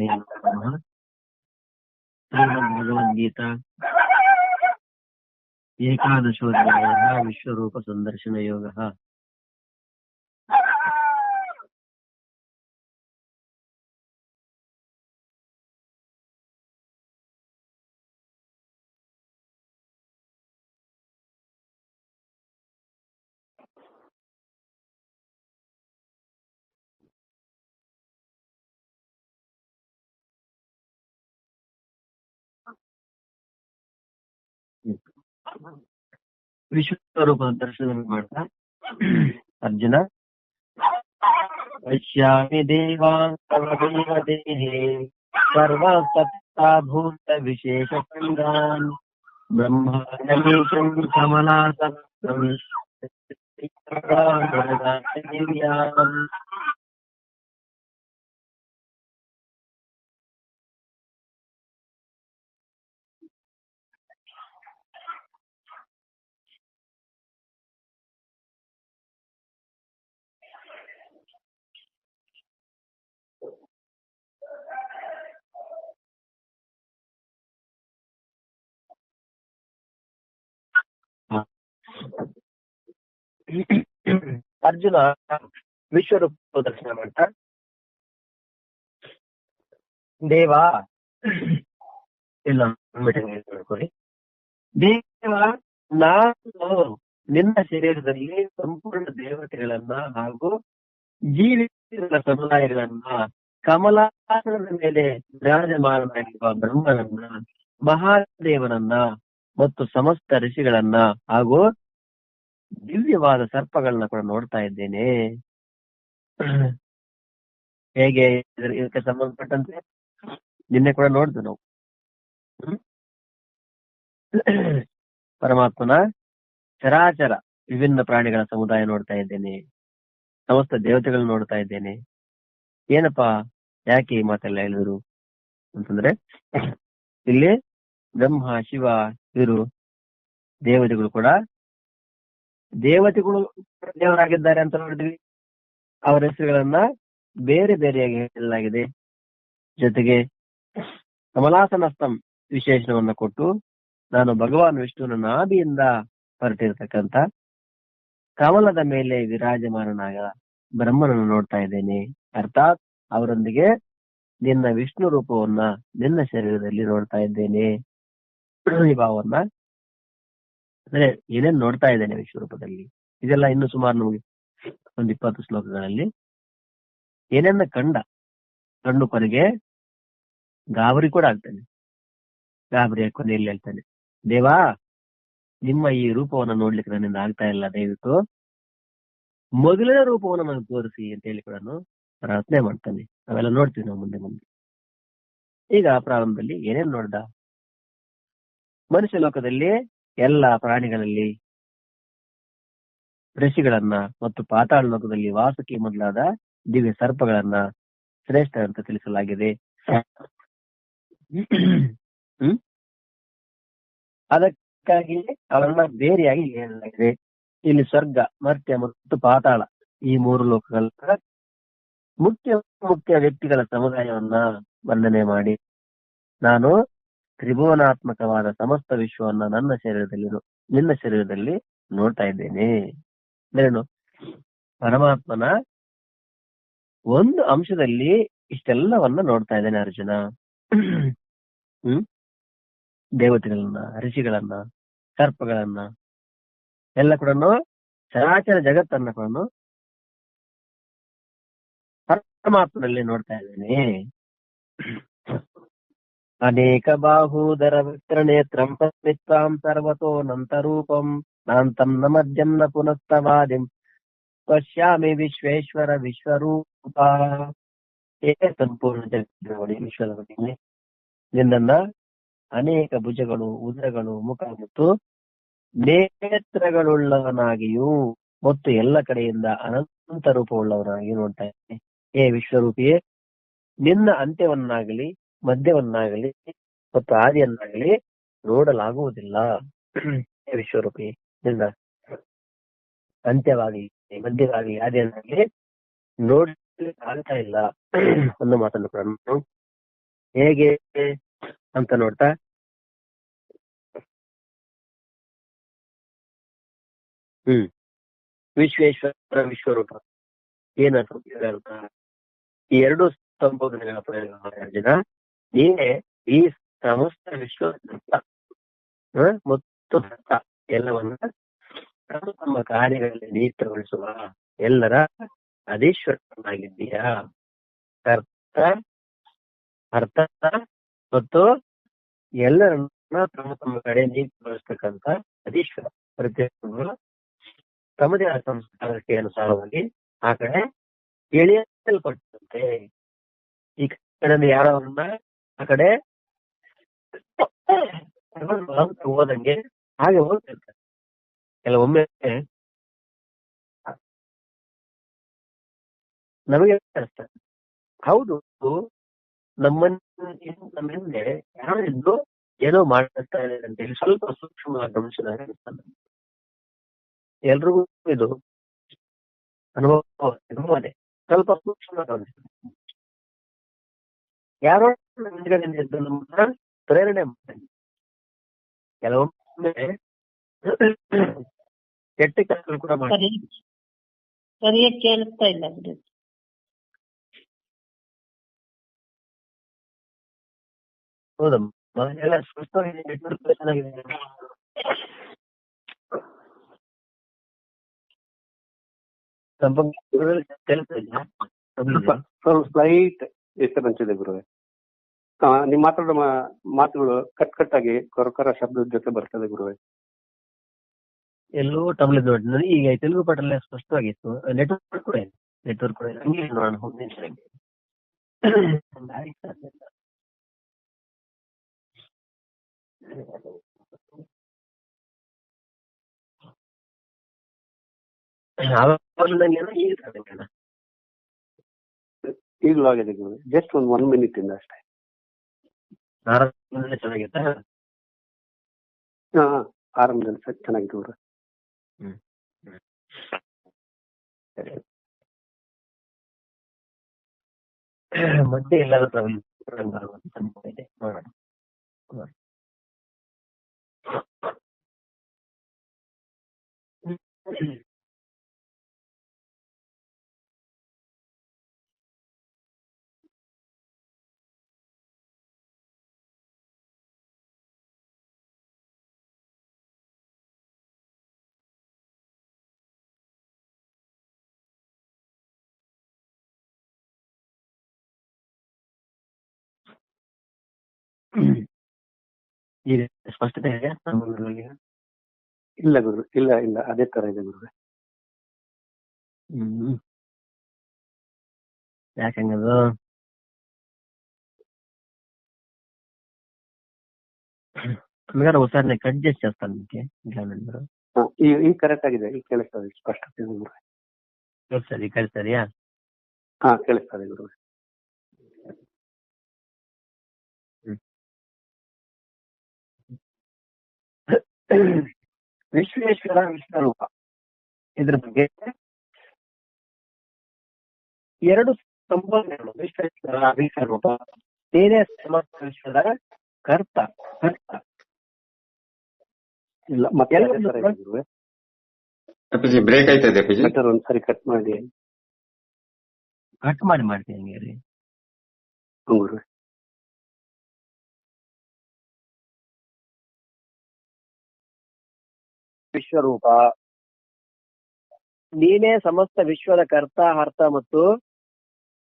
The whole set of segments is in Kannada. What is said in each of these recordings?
नमः। श्रीमद्भगवद्गीता एकादशोऽध्यायः विश्वरूपसन्दर्शनयोगः। ವಿಶ್ವರೂಪದ ದರ್ಶನ ಮಾಡ್ತಾ ಅರ್ಜುನ ಪಶ್ಯಾಮಿ ದೇವಾಂತವದೇವದೇಹೇ ಸರ್ವಸತ್ತಾಭೂತ ವಿಶೇಷ ಸಂಗಾನ್ ಬ್ರಹ್ಮಾಂಡಮೀಶಂ ಕಮಲಾಸನಂ ಅರ್ಜುನ ವಿಶ್ವರೂಪ ದರ್ಶನ ಮಾಡ್ತಾ ದೇವ ಇಲ್ಲ ಮಾಡ್ಕೊಳ್ಳಿ. ದೇವ, ನಾನು ನಿನ್ನ ಶರೀರದಲ್ಲಿ ಸಂಪೂರ್ಣ ದೇವತೆಗಳನ್ನ ಹಾಗೂ ಜೀವಿಗಳ ಸಮುದಾಯಗಳನ್ನ, ಕಮಲಾಸನದ ಮೇಲೆ ವಿರಾಜಮಾನನಾಗಿರುವ ಬ್ರಹ್ಮನನ್ನ, ಮಹಾದೇವನನ್ನ ಮತ್ತು ಸಮಸ್ತ ಋಷಿಗಳನ್ನ ಹಾಗೂ ದಿವ್ಯವಾದ ಸರ್ಪಗಳನ್ನ ಕೂಡ ನೋಡ್ತಾ ಇದ್ದೇನೆ. ಹೇಗೆ ಇದಕ್ಕೆ ಸಂಬಂಧಪಟ್ಟಂತೆ ನಿನ್ನೆ ಕೂಡ ನೋಡಿದ್ವಿ ನಾವು. ಪರಮಾತ್ಮನ ಚರಾಚರ ವಿಭಿನ್ನ ಪ್ರಾಣಿಗಳ ಸಮುದಾಯ ನೋಡ್ತಾ ಇದ್ದೇನೆ, ಸಮಸ್ತ ದೇವತೆಗಳು ನೋಡ್ತಾ ಇದ್ದೇನೆ. ಏನಪ್ಪಾ ಯಾಕೆ ಈ ಮಾತೆಲ್ಲ ಹೇಳಿದ್ರು ಅಂತಂದ್ರೆ, ಇಲ್ಲಿ ಬ್ರಹ್ಮ, ಶಿವ, ಇವರು ದೇವತೆಗಳು ಕೂಡ ದೇವತೆಗಳು ದೇವರಾಗಿದ್ದಾರೆ ಅಂತ ನೋಡಿದ್ವಿ. ಅವರ ಹೆಸರುಗಳನ್ನ ಬೇರೆ ಬೇರೆಯಾಗಿ ಹೇಳಲಾಗಿದೆ. ಜೊತೆಗೆ ಕಮಲಾಸನಸ್ಥಂ ವಿಶೇಷಣವನ್ನ ಕೊಟ್ಟು, ನಾನು ಭಗವಾನ್ ವಿಷ್ಣುವಿನ ನಾಭಿಯಿಂದ ಹೊರಟಿರ್ತಕ್ಕಂಥ ಕಮಲದ ಮೇಲೆ ವಿರಾಜಮಾನನಾಗ ಬ್ರಹ್ಮನನ್ನು ನೋಡ್ತಾ ಇದ್ದೇನೆ. ಅರ್ಥಾತ್ ಅವರೊಂದಿಗೆ ನಿನ್ನ ವಿಷ್ಣು ರೂಪವನ್ನ ನಿನ್ನ ಶರೀರದಲ್ಲಿ ನೋಡ್ತಾ ಇದ್ದೇನೆ. ಈ ಭಾವವನ್ನ ಅಂದ್ರೆ ಏನೇನ್ ನೋಡ್ತಾ ಇದ್ದೇನೆ ವಿಶ್ವರೂಪದಲ್ಲಿ, ಇದೆಲ್ಲ ಇನ್ನು ಸುಮಾರು ನಮಗೆ ಒಂದು 20 ಶ್ಲೋಕಗಳಲ್ಲಿ ಏನೇನ ಕಂಡು ಕೊನೆಗೆ ಗಾಬರಿ ಕೂಡ ಆಗ್ತಾನೆ. ಗಾಬರಿಯ ಕೊನೆಯಲ್ಲಿ ಹೇಳ್ತಾನೆ, ದೇವಾ, ನಿಮ್ಮ ಈ ರೂಪವನ್ನ ನೋಡ್ಲಿಕ್ಕೆ ನನ್ನಿಂದ ಆಗ್ತಾ ಇಲ್ಲ, ದಯವಿಟ್ಟು ಮೊದಲನೇ ರೂಪವನ್ನು ನನಗೆ ತೋರಿಸಿ ಅಂತ ಹೇಳಿ ಕೂಡ ಪ್ರಾರ್ಥನೆ ಮಾಡ್ತಾನೆ. ನಾವೆಲ್ಲ ನೋಡ್ತೀವಿ ನಾವು ಮುಂದೆ ಮುಂದೆ. ಈಗ ಪ್ರಾರಂಭದಲ್ಲಿ ಏನೇನ್ ನೋಡ್ದ? ಮನುಷ್ಯ ಲೋಕದಲ್ಲಿ ಎಲ್ಲ ಪ್ರಾಣಿಗಳಲ್ಲಿ ಋಷಿಗಳನ್ನ ಮತ್ತು ಪಾತಾಳ ಲೋಕದಲ್ಲಿ ವಾಸುಕಿ ಮೊದಲಾದ ದಿವ್ಯ ಸರ್ಪಗಳನ್ನ ಶ್ರೇಷ್ಠ ಅಂತ ತಿಳಿಸಲಾಗಿದೆ. ಅದಕ್ಕಾಗಿ ಅವರನ್ನ ಬೇರೆಯಾಗಿ ಹೇಳಲಾಗಿದೆ. ಇಲ್ಲಿ ಸ್ವರ್ಗ, ಮರ್ತ್ಯ ಮತ್ತು ಪಾತಾಳ ಈ 3 ಲೋಕಗಳ ಮುಖ್ಯ ವ್ಯಕ್ತಿಗಳ ಸಮುದಾಯವನ್ನ ವರ್ಣನೆ ಮಾಡಿ, ನಾನು ತ್ರಿಭುವನಾತ್ಮಕವಾದ ಸಮಸ್ತ ವಿಶ್ವವನ್ನ ನಿನ್ನ ಶರೀರದಲ್ಲಿ ನೋಡ್ತಾ ಇದ್ದೇನೆ. ಅಂದ್ರೇನು? ಪರಮಾತ್ಮನ ಒಂದು ಅಂಶದಲ್ಲಿ ಇಷ್ಟೆಲ್ಲವನ್ನ ನೋಡ್ತಾ ಇದ್ದೇನೆ ಅರ್ಜುನ. ದೇವತೆಗಳನ್ನ, ಋಷಿಗಳನ್ನ, ಸರ್ಪಗಳನ್ನ ಎಲ್ಲ ಕೂಡ ಚರಾಚರ ಜಗತ್ತನ್ನ ಕೂಡ ಪರಮಾತ್ಮನಲ್ಲಿ ನೋಡ್ತಾ ಇದ್ದೇನೆ. ಅನೇಕ ಬಾಹೂದರ ವಿಕ್ರನೇತ್ರಂ ಪಸ್ಮಿತ್ವಾಂ ಸರ್ವತೋ ನಂತರೂಪಂ ನಾಂತಂ ನ ಮಧ್ಯಂ ನ ಪುನಸ್ತವಾದಿಂ ಪಶ್ಯಾಮಿ ವಿಶ್ವೇಶ್ವರ ವಿಶ್ವರೂಪ. ಸಂಪೂರ್ಣ ಜಗತ್ತಿನ ವಿಶ್ವದ ಬಗ್ಗೆ ನಿನ್ನನ್ನ ಅನೇಕ ಭುಜಗಳು, ಉದರಗಳು, ಮುಖ ಮತ್ತು ನೇತ್ರಗಳುಳ್ಳವನಾಗಿಯೂ ಮತ್ತು ಎಲ್ಲ ಕಡೆಯಿಂದ ಅನಂತ ರೂಪವುಳ್ಳವನಾಗಿ ನೋಡ್ತಾ ಇದ್ದೇನೆ. ಹೇ ವಿಶ್ವರೂಪಿಯೇ, ನಿನ್ನ ಅಂತ್ಯವನ್ನಾಗಲಿ ಮಧ್ಯವನ್ನಾಗಲಿ ಮತ್ತು ಆದಿಯನ್ನಾಗಲಿ ನೋಡಲಾಗುವುದಿಲ್ಲ. ಹೇ ವಿಶ್ವರೂಪಿ, ನಿನ್ನ ಅಂತ್ಯವಾಗಲಿ ಮಧ್ಯವಾಗಲಿ ಆದಿಯನ್ನಾಗಲಿ ನೋಡಲಿಕ್ಕೆ ಆಗ್ತಾ ಇಲ್ಲ ಅನ್ನೋ ಮಾತನ್ನು ಕೂಡ ಹೇಗೆ ಅಂತ ನೋಡ್ತಾ ವಿಶ್ವೇಶ್ವರ ವಿಶ್ವರೂಪ ಏನರ್ಥ ಈ ಎರಡು ಸಂಬೋಧನೆಗಳ ಪ್ರಯೋಗ ಅರ್ಜುನ. ನೀನೇ ಈ ಸಮಸ್ತ ವಿಶ್ವ ಮತ್ತು ಎಲ್ಲವನ್ನ ತಮ್ಮ ತಮ್ಮ ಕಾರ್ಯಗಳಲ್ಲಿ ನಿಯುಕ್ತಗೊಳಿಸುವ ಎಲ್ಲರ ಅಧೀಶ್ವರನಾಗಿದ್ದೀಯಾ. ಅರ್ಥ ಅರ್ಥ ಮತ್ತು ಎಲ್ಲರನ್ನ ತಮ್ಮ ತಮ್ಮ ಕಡೆ ನಿಯುಕ್ತಗೊಳಿಸ್ತಕ್ಕಂಥ ಅಧೀಶ್ವರ. ಪ್ರತಿಯೊಬ್ಬರು ತಮ್ಮದೇ ಆದ ಸಂಸ್ಕಾರಕ್ಕೆ ಅನುಸಾರವಾಗಿ ಆ ಕಡೆ ಎಳೆಯಲ್ಪಟ್ಟಂತೆ ಈ ಕಡೆ ಯಾರನ್ನ ಆ ಕಡೆ ಹೋದಂಗೆ ಹಾಗೆ ಹೋಗ್ತಿರ್ತಾರೆ. ಕೆಲವೊಮ್ಮೆ ನಮಗೆ ಅನಿಸ್ತದೆ, ಹೌದು ನಮ್ಮ ಹಿಂದೆ ಯಾರೋ ಇದ್ದು ಏನೋ ಮಾಡ್ತಾ ಇದೆ ಅಂತೇಳಿ ಸ್ವಲ್ಪ ಸೂಕ್ಷ್ಮವಾಗಿ ಗಮನಿಸಿದಾಗ ಅನಿಸ್ತದೆ. ಎಲ್ರಿಗೂ ಇದು ಅನುಭವ ಅದೇ, ಸ್ವಲ್ಪ ಸೂಕ್ಷ್ಮವಾಗಿ ಗಮನಿಸ್ತದೆ. ಯಾರೋ ಹಿಂದ್ಗಡೆ ಇದ್ದು ನಮ್ಮನ್ನ ಪ್ರೇರಣೆ ಮಾಡ್ತಾರೆ. ಕೆಲವೊಮ್ಮೆ ಕೆಟ್ಟ ಕೆಲಸಗಳು ಕೂಡ ಮಾಡ್ತಾರೆ. ಸರಿಯಾಗಿ ಕೇಳಿಸ್ತಾ ಇಲ್ಲ ಬಿಡಿ. ಹೌದಮ್ಮ, ಎಲ್ಲ ಸ್ಪಷ್ಟವಾಗಿ ನೆಟ್ವರ್ಕ್ ಚೆನ್ನಾಗಿದೆ. ಸ್ವಲ್ಪ ಸ್ಲೈಟ್ ಡಿಸ್ಟರ್ಬೆನ್ಸ್ ಇದೆ ಗುರುವೆ. ನೀವು ಮಾತಾಡೋ ಮಾತುಗಳು ಕಟ್ ಆಗಿ ಕೊರಕರ ಶಬ್ದದ ಜೊತೆ ಬರ್ತದೆ ಗುರುವೆ. ಎಲ್ಲೋ ಟಬ್ಲ್ ನೋಡಿ ನನಗೆ ಈಗ ತೆಲುಗು ಪಾಠಲ್ಲ ಸ್ಪಷ್ಟವಾಗಿತ್ತು. ನೆಟ್ವರ್ಕ್ ಕೂಡ ಇದೆ, ನೆಟ್ವರ್ಕ್ ಕೂಡ ಇದೆ. ಹಂಗೆ ನೋಡೋಣ ಈಗಲೂ ಆಗಿದೆ ಗುರುವೆ, ಜಸ್ಟ್ ಒಂದು 1 minute ಇಂದ ಅಷ್ಟೇ. ಚೆನ್ನಾಗಿತ್ತ? ಆರಂಭದಲ್ಲಿ ಚೆನ್ನಾಗಿತ್ತು ಗುರುವೆ. ಮತ್ತೆ ಎಲ್ಲಾದ್ರೂ ಇದೆ ನೋಡೋಣ. ಈಗ ಸ್ಪಷ್ಟತೆ ಇದೆಯಾ? ಇಲ್ಲ ಗುರು, ಇಲ್ಲ ಅದೇ ತರ ಇದೆ ಗುರುವೆ. ಯಾಕಂಗದು అందుకని ఒకసారి నేను కట్ చేసి చేస్తాను మీకు. ಈ ಕರೆಕ್ಟ್ ಆಗಿದೆ, ಈಗ ಕೇಳಿಸ್ತದೆ ಸ್ಪಷ್ಟತೆ ಗುರುವೆ. ಸರಿ ಕೇಳಿಸ್ತದೆಯಾ? ಕೇಳಿಸ್ತದೆ ಗುರುವೆ. ವಿಶ್ವೇಶ್ವರ ವಿಶ್ವರೂಪ ಇದ್ರ ಬಗ್ಗೆ ಎರಡು ಸಂಬೋಧನೆಗಳು. ವಿಶ್ವೇಶ್ವರ ವಿಶ್ವರೂಪ, ನೀನೇ ಸಮಸ್ತ ವಿಶ್ವದ ಕರ್ತ. ಇಲ್ಲ ಮತ್ತೆ ಬ್ರೇಕ್ ಆಯ್ತದೆ ಒಂದ್ಸರಿ ಕಟ್ ಮಾಡಿ ಮಾಡ್ತೀನಿ ರೀ. ಗುರುವೆ ವಿಶ್ವರೂಪ, ನೀನೇ ಸಮಸ್ತ ವಿಶ್ವದ ಕರ್ತ ಹರ್ತ ಮತ್ತು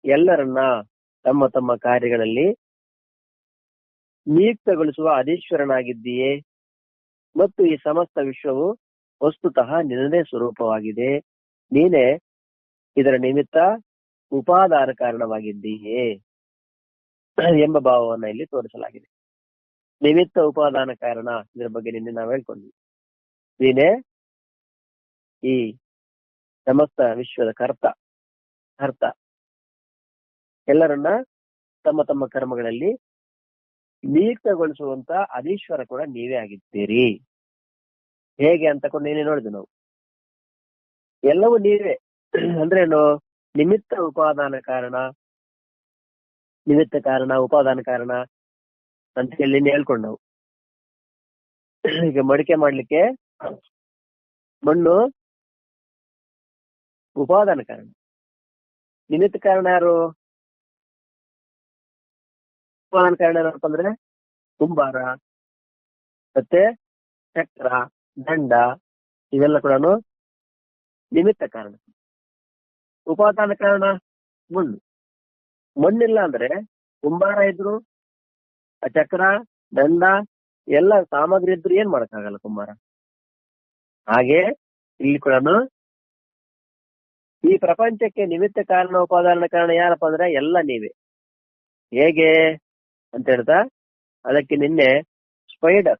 ಎಲ್ಲರನ್ನ ತಮ್ಮ ತಮ್ಮ ಕಾರ್ಯಗಳಲ್ಲಿ ನಿಯುಕ್ತಗೊಳಿಸುವ ಅಧೀಶ್ವರನಾಗಿದ್ದೀಯೇ. ಮತ್ತು ಈ ಸಮಸ್ತ ವಿಶ್ವವು ವಸ್ತುತಃ ನಿನ್ನದೇ ಸ್ವರೂಪವಾಗಿದೆ. ನೀನೇ ಇದರ ನಿಮಿತ್ತ ಉಪಾದಾನ ಕಾರಣವಾಗಿದ್ದೀಯೇ ಎಂಬ ಭಾವವನ್ನ ಇಲ್ಲಿ ತೋರಿಸಲಾಗಿದೆ. ನಿಮಿತ್ತ ಉಪಾದಾನ ಕಾರಣ, ಇದರ ಬಗ್ಗೆ ನಿನ್ನೆ ನಾವು ಹೇಳ್ಕೊಂಡ್ವಿ. ನೀನೇ ಈ ಸಮಸ್ತ ವಿಶ್ವದ ಕರ್ತ ಅರ್ಥ, ಎಲ್ಲರನ್ನ ತಮ್ಮ ತಮ್ಮ ಕರ್ಮಗಳಲ್ಲಿ ನಿಯುಕ್ತಗೊಳಿಸುವಂತ ಅಧೀಶ್ವರ ಕೂಡ ನೀವೇ ಆಗಿದ್ದೀರಿ. ಹೇಗೆ ಅಂತಕೊಂಡು ನೀನೇ ನೋಡಿದ್ವಿ ನಾವು. ಎಲ್ಲವೂ ನೀವೇ ಅಂದ್ರೇನು? ನಿಮಿತ್ತ ಉಪಾದಾನ ಕಾರಣ, ನಿಮಿತ್ತ ಕಾರಣ, ಉಪಾದಾನ ಕಾರಣ ಅಂತ ಹೇಳಿ ಹೇಳ್ಕೊಂಡು ನಾವು ಈಗ ಮಡಿಕೆ ಮಾಡ್ಲಿಕ್ಕೆ ಮಣ್ಣು ಉಪಾದಾನ ಕಾರಣ. ನಿಮಿತ್ತ ಕಾರಣ ಯಾರು? ಉಪಾದಾನ ಕಾರಣ ಏನಪ್ಪ ಅಂದ್ರೆ ಕುಂಬಾರ, ಮತ್ತೆ ಚಕ್ರ, ದಂಡ, ಇವೆಲ್ಲ ಕೂಡ ನಿಮಿತ್ತ ಕಾರಣ. ಉಪಾದಾನ ಕಾರಣ ಮಣ್ಣು. ಮಣ್ಣಿಲ್ಲ ಅಂದ್ರೆ ಕುಂಬಾರ ಇದ್ರು, ಆ ಚಕ್ರ, ದಂಡ ಎಲ್ಲ ಸಾಮಗ್ರಿ ಇದ್ರು ಏನ್ ಮಾಡಕ್ಕಾಗಲ್ಲ ಕುಂಬಾರ. ಹಾಗೆ ಇಲ್ಲಿ ಕೂಡ ಈ ಪ್ರಪಂಚಕ್ಕೆ ನಿಮಿತ್ತ ಕಾರಣ, ಉಪಾದಾನ ಕಾರಣ ಯಾರಪ್ಪ ಅಂದ್ರೆ ಎಲ್ಲ ನೀವೇ. ಹೇಗೆ ಅಂತ ಹೇಳ್ತಾ ಅದಕ್ಕೆ ನಿನ್ನೆ ಸ್ಪೈಡರ್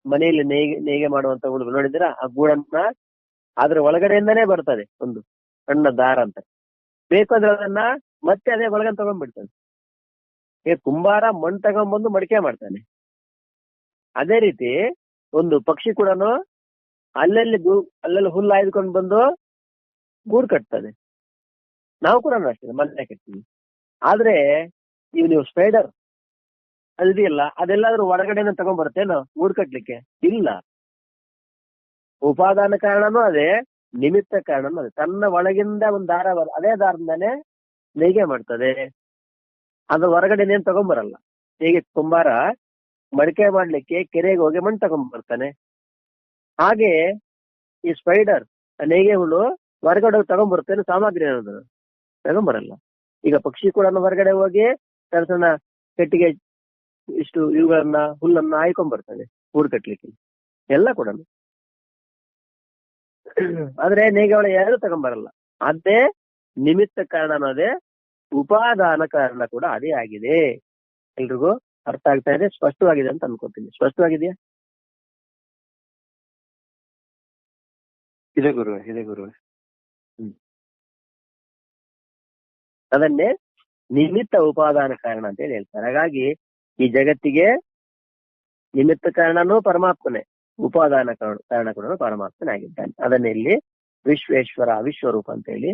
ಮನೆಯಲ್ಲಿ ನೇಯ್ಗೆ ಮಾಡುವಂತ ಹುಡುಗ ನೋಡಿದಿರಾ? ಆ ಗೂಡನ್ನ ಅದ್ರ ಒಳಗಡೆಯಿಂದಾನೇ ಬರ್ತದೆ ಒಂದು ಸಣ್ಣ ದಾರ ಅಂತ. ಬೇಕಾದ್ರೆ ಅದನ್ನ ಮತ್ತೆ ಅದೇ ಒಳಗಡೆ ತಗೊಂಡ್ಬಿಡ್ತಾನೆ. ಈಗ ಕುಂಬಾರ ಮಣ್ಣು ತಗೊಂಡ್ಬಂದು ಮಡಿಕೆ ಮಾಡ್ತಾನೆ. ಅದೇ ರೀತಿ ಒಂದು ಪಕ್ಷಿ ಕೂಡ ಅಲ್ಲಲ್ಲಿ ಹುಲ್ಲು ಆಯ್ದುಕೊಂಡು ಬಂದು ಗೂಡು ಕಟ್ತದೆ. ನಾವು ಕೂಡ ಅಷ್ಟೇ ಮನೆ ಕಟ್ತೀವಿ. ಆದ್ರೆ ನೀವು ಸ್ಪೈಡರ್ ಅದಿದೆಯಲ್ಲ, ಅದೆಲ್ಲಾದ್ರೂ ಹೊರಗಡೆನ ತಗೊಂಡ್ಬರ್ತೇನೋ ಗೂಡು ಕಟ್ಲಿಕ್ಕೆ? ಇಲ್ಲ. ಉಪಾದಾನ ಕಾರಣನೂ ಅದೇ, ನಿಮಿತ್ತ ಕಾರಣನೂ ಅದೇ. ತನ್ನ ಒಳಗಿಂದ ಒಂದು ದಾರ ಅದೇ ದಾರದಿಂದಾನೇ ನೇಯ್ಗೆ ಮಾಡ್ತದೆ. ಅದ್ರ ಹೊರಗಡೆನೇನ್ ತಗೊಂಡ್ಬರಲ್ಲ. ಹೇಗೆ ಕುಂಬಾರ ಮಡಿಕೆ ಮಾಡ್ಲಿಕ್ಕೆ ಕೆರೆಗೆ ಹೋಗಿ ಮಣ್ಣು ತಗೊಂಡ್ಬರ್ತಾನೆ, ಹಾಗೆ ಈ ಸ್ಪೈಡರ್ ನೇಯ್ಗೆ ಹುಳು ಹೊರಗಡೆ ತಗೊಂಡ್ಬರ್ತೇನೆ ಸಾಮಗ್ರಿ ಅನ್ನೋದು ತಗೊಂಡ್ಬರಲ್ಲ. ಈಗ ಪಕ್ಷಿ ಕೂಡ ಹೊರಗಡೆ ಹೋಗಿ ಸಣ್ಣ ಸಣ್ಣ ಕಟ್ಟಿಗೆ ಇಷ್ಟು ಇವುಗಳನ್ನ ಹುಲ್ಲನ್ನ ಆಯ್ಕೊಂಡ್ಬರ್ತದೆ ಗೂಡು ಕಟ್ಲಿಕ್ಕೆ ಎಲ್ಲ ಕೂಡ. ಆದ್ರೆ ನೇಯ್ಗೆ ಒಳ ಯಾರು ತಗೊಂಡ್ಬರಲ್ಲ. ಅದೇ ನಿಮಿತ್ತ ಕಾರಣ ಅನ್ನೋದೇ, ಉಪಾದಾನ ಕಾರಣ ಕೂಡ ಅದೇ ಆಗಿದೆ. ಎಲ್ರಿಗೂ ಅರ್ಥ ಆಗ್ತಾ ಇದೆ, ಸ್ಪಷ್ಟವಾಗಿದೆ ಅಂತ ಅನ್ಕೋತೀನಿ. ಸ್ಪಷ್ಟವಾಗಿದೆಯಾ? ಇದೆ ಗುರುವೆ, ಇದೆ ಗುರುವೆ. ಅದನ್ನೇ ನಿಮಿತ್ತ ಉಪಾದಾನ ಕಾರಣ ಅಂತ ಹೇಳಿ ಹೇಳ್ತಾರೆ. ಹಾಗಾಗಿ ಈ ಜಗತ್ತಿಗೆ ನಿಮಿತ್ತ ಕಾರಣನೂ ಪರಮಾತ್ಮನೇ, ಉಪಾದಾನ ಕಾರಣ ಕೂಡ ಪರಮಾತ್ಮನೇ ಆಗಿದ್ದಾನೆ. ಅದನ್ನೇ ಇಲ್ಲಿ ವಿಶ್ವೇಶ್ವರ, ವಿಶ್ವರೂಪ ಅಂತ ಹೇಳಿ,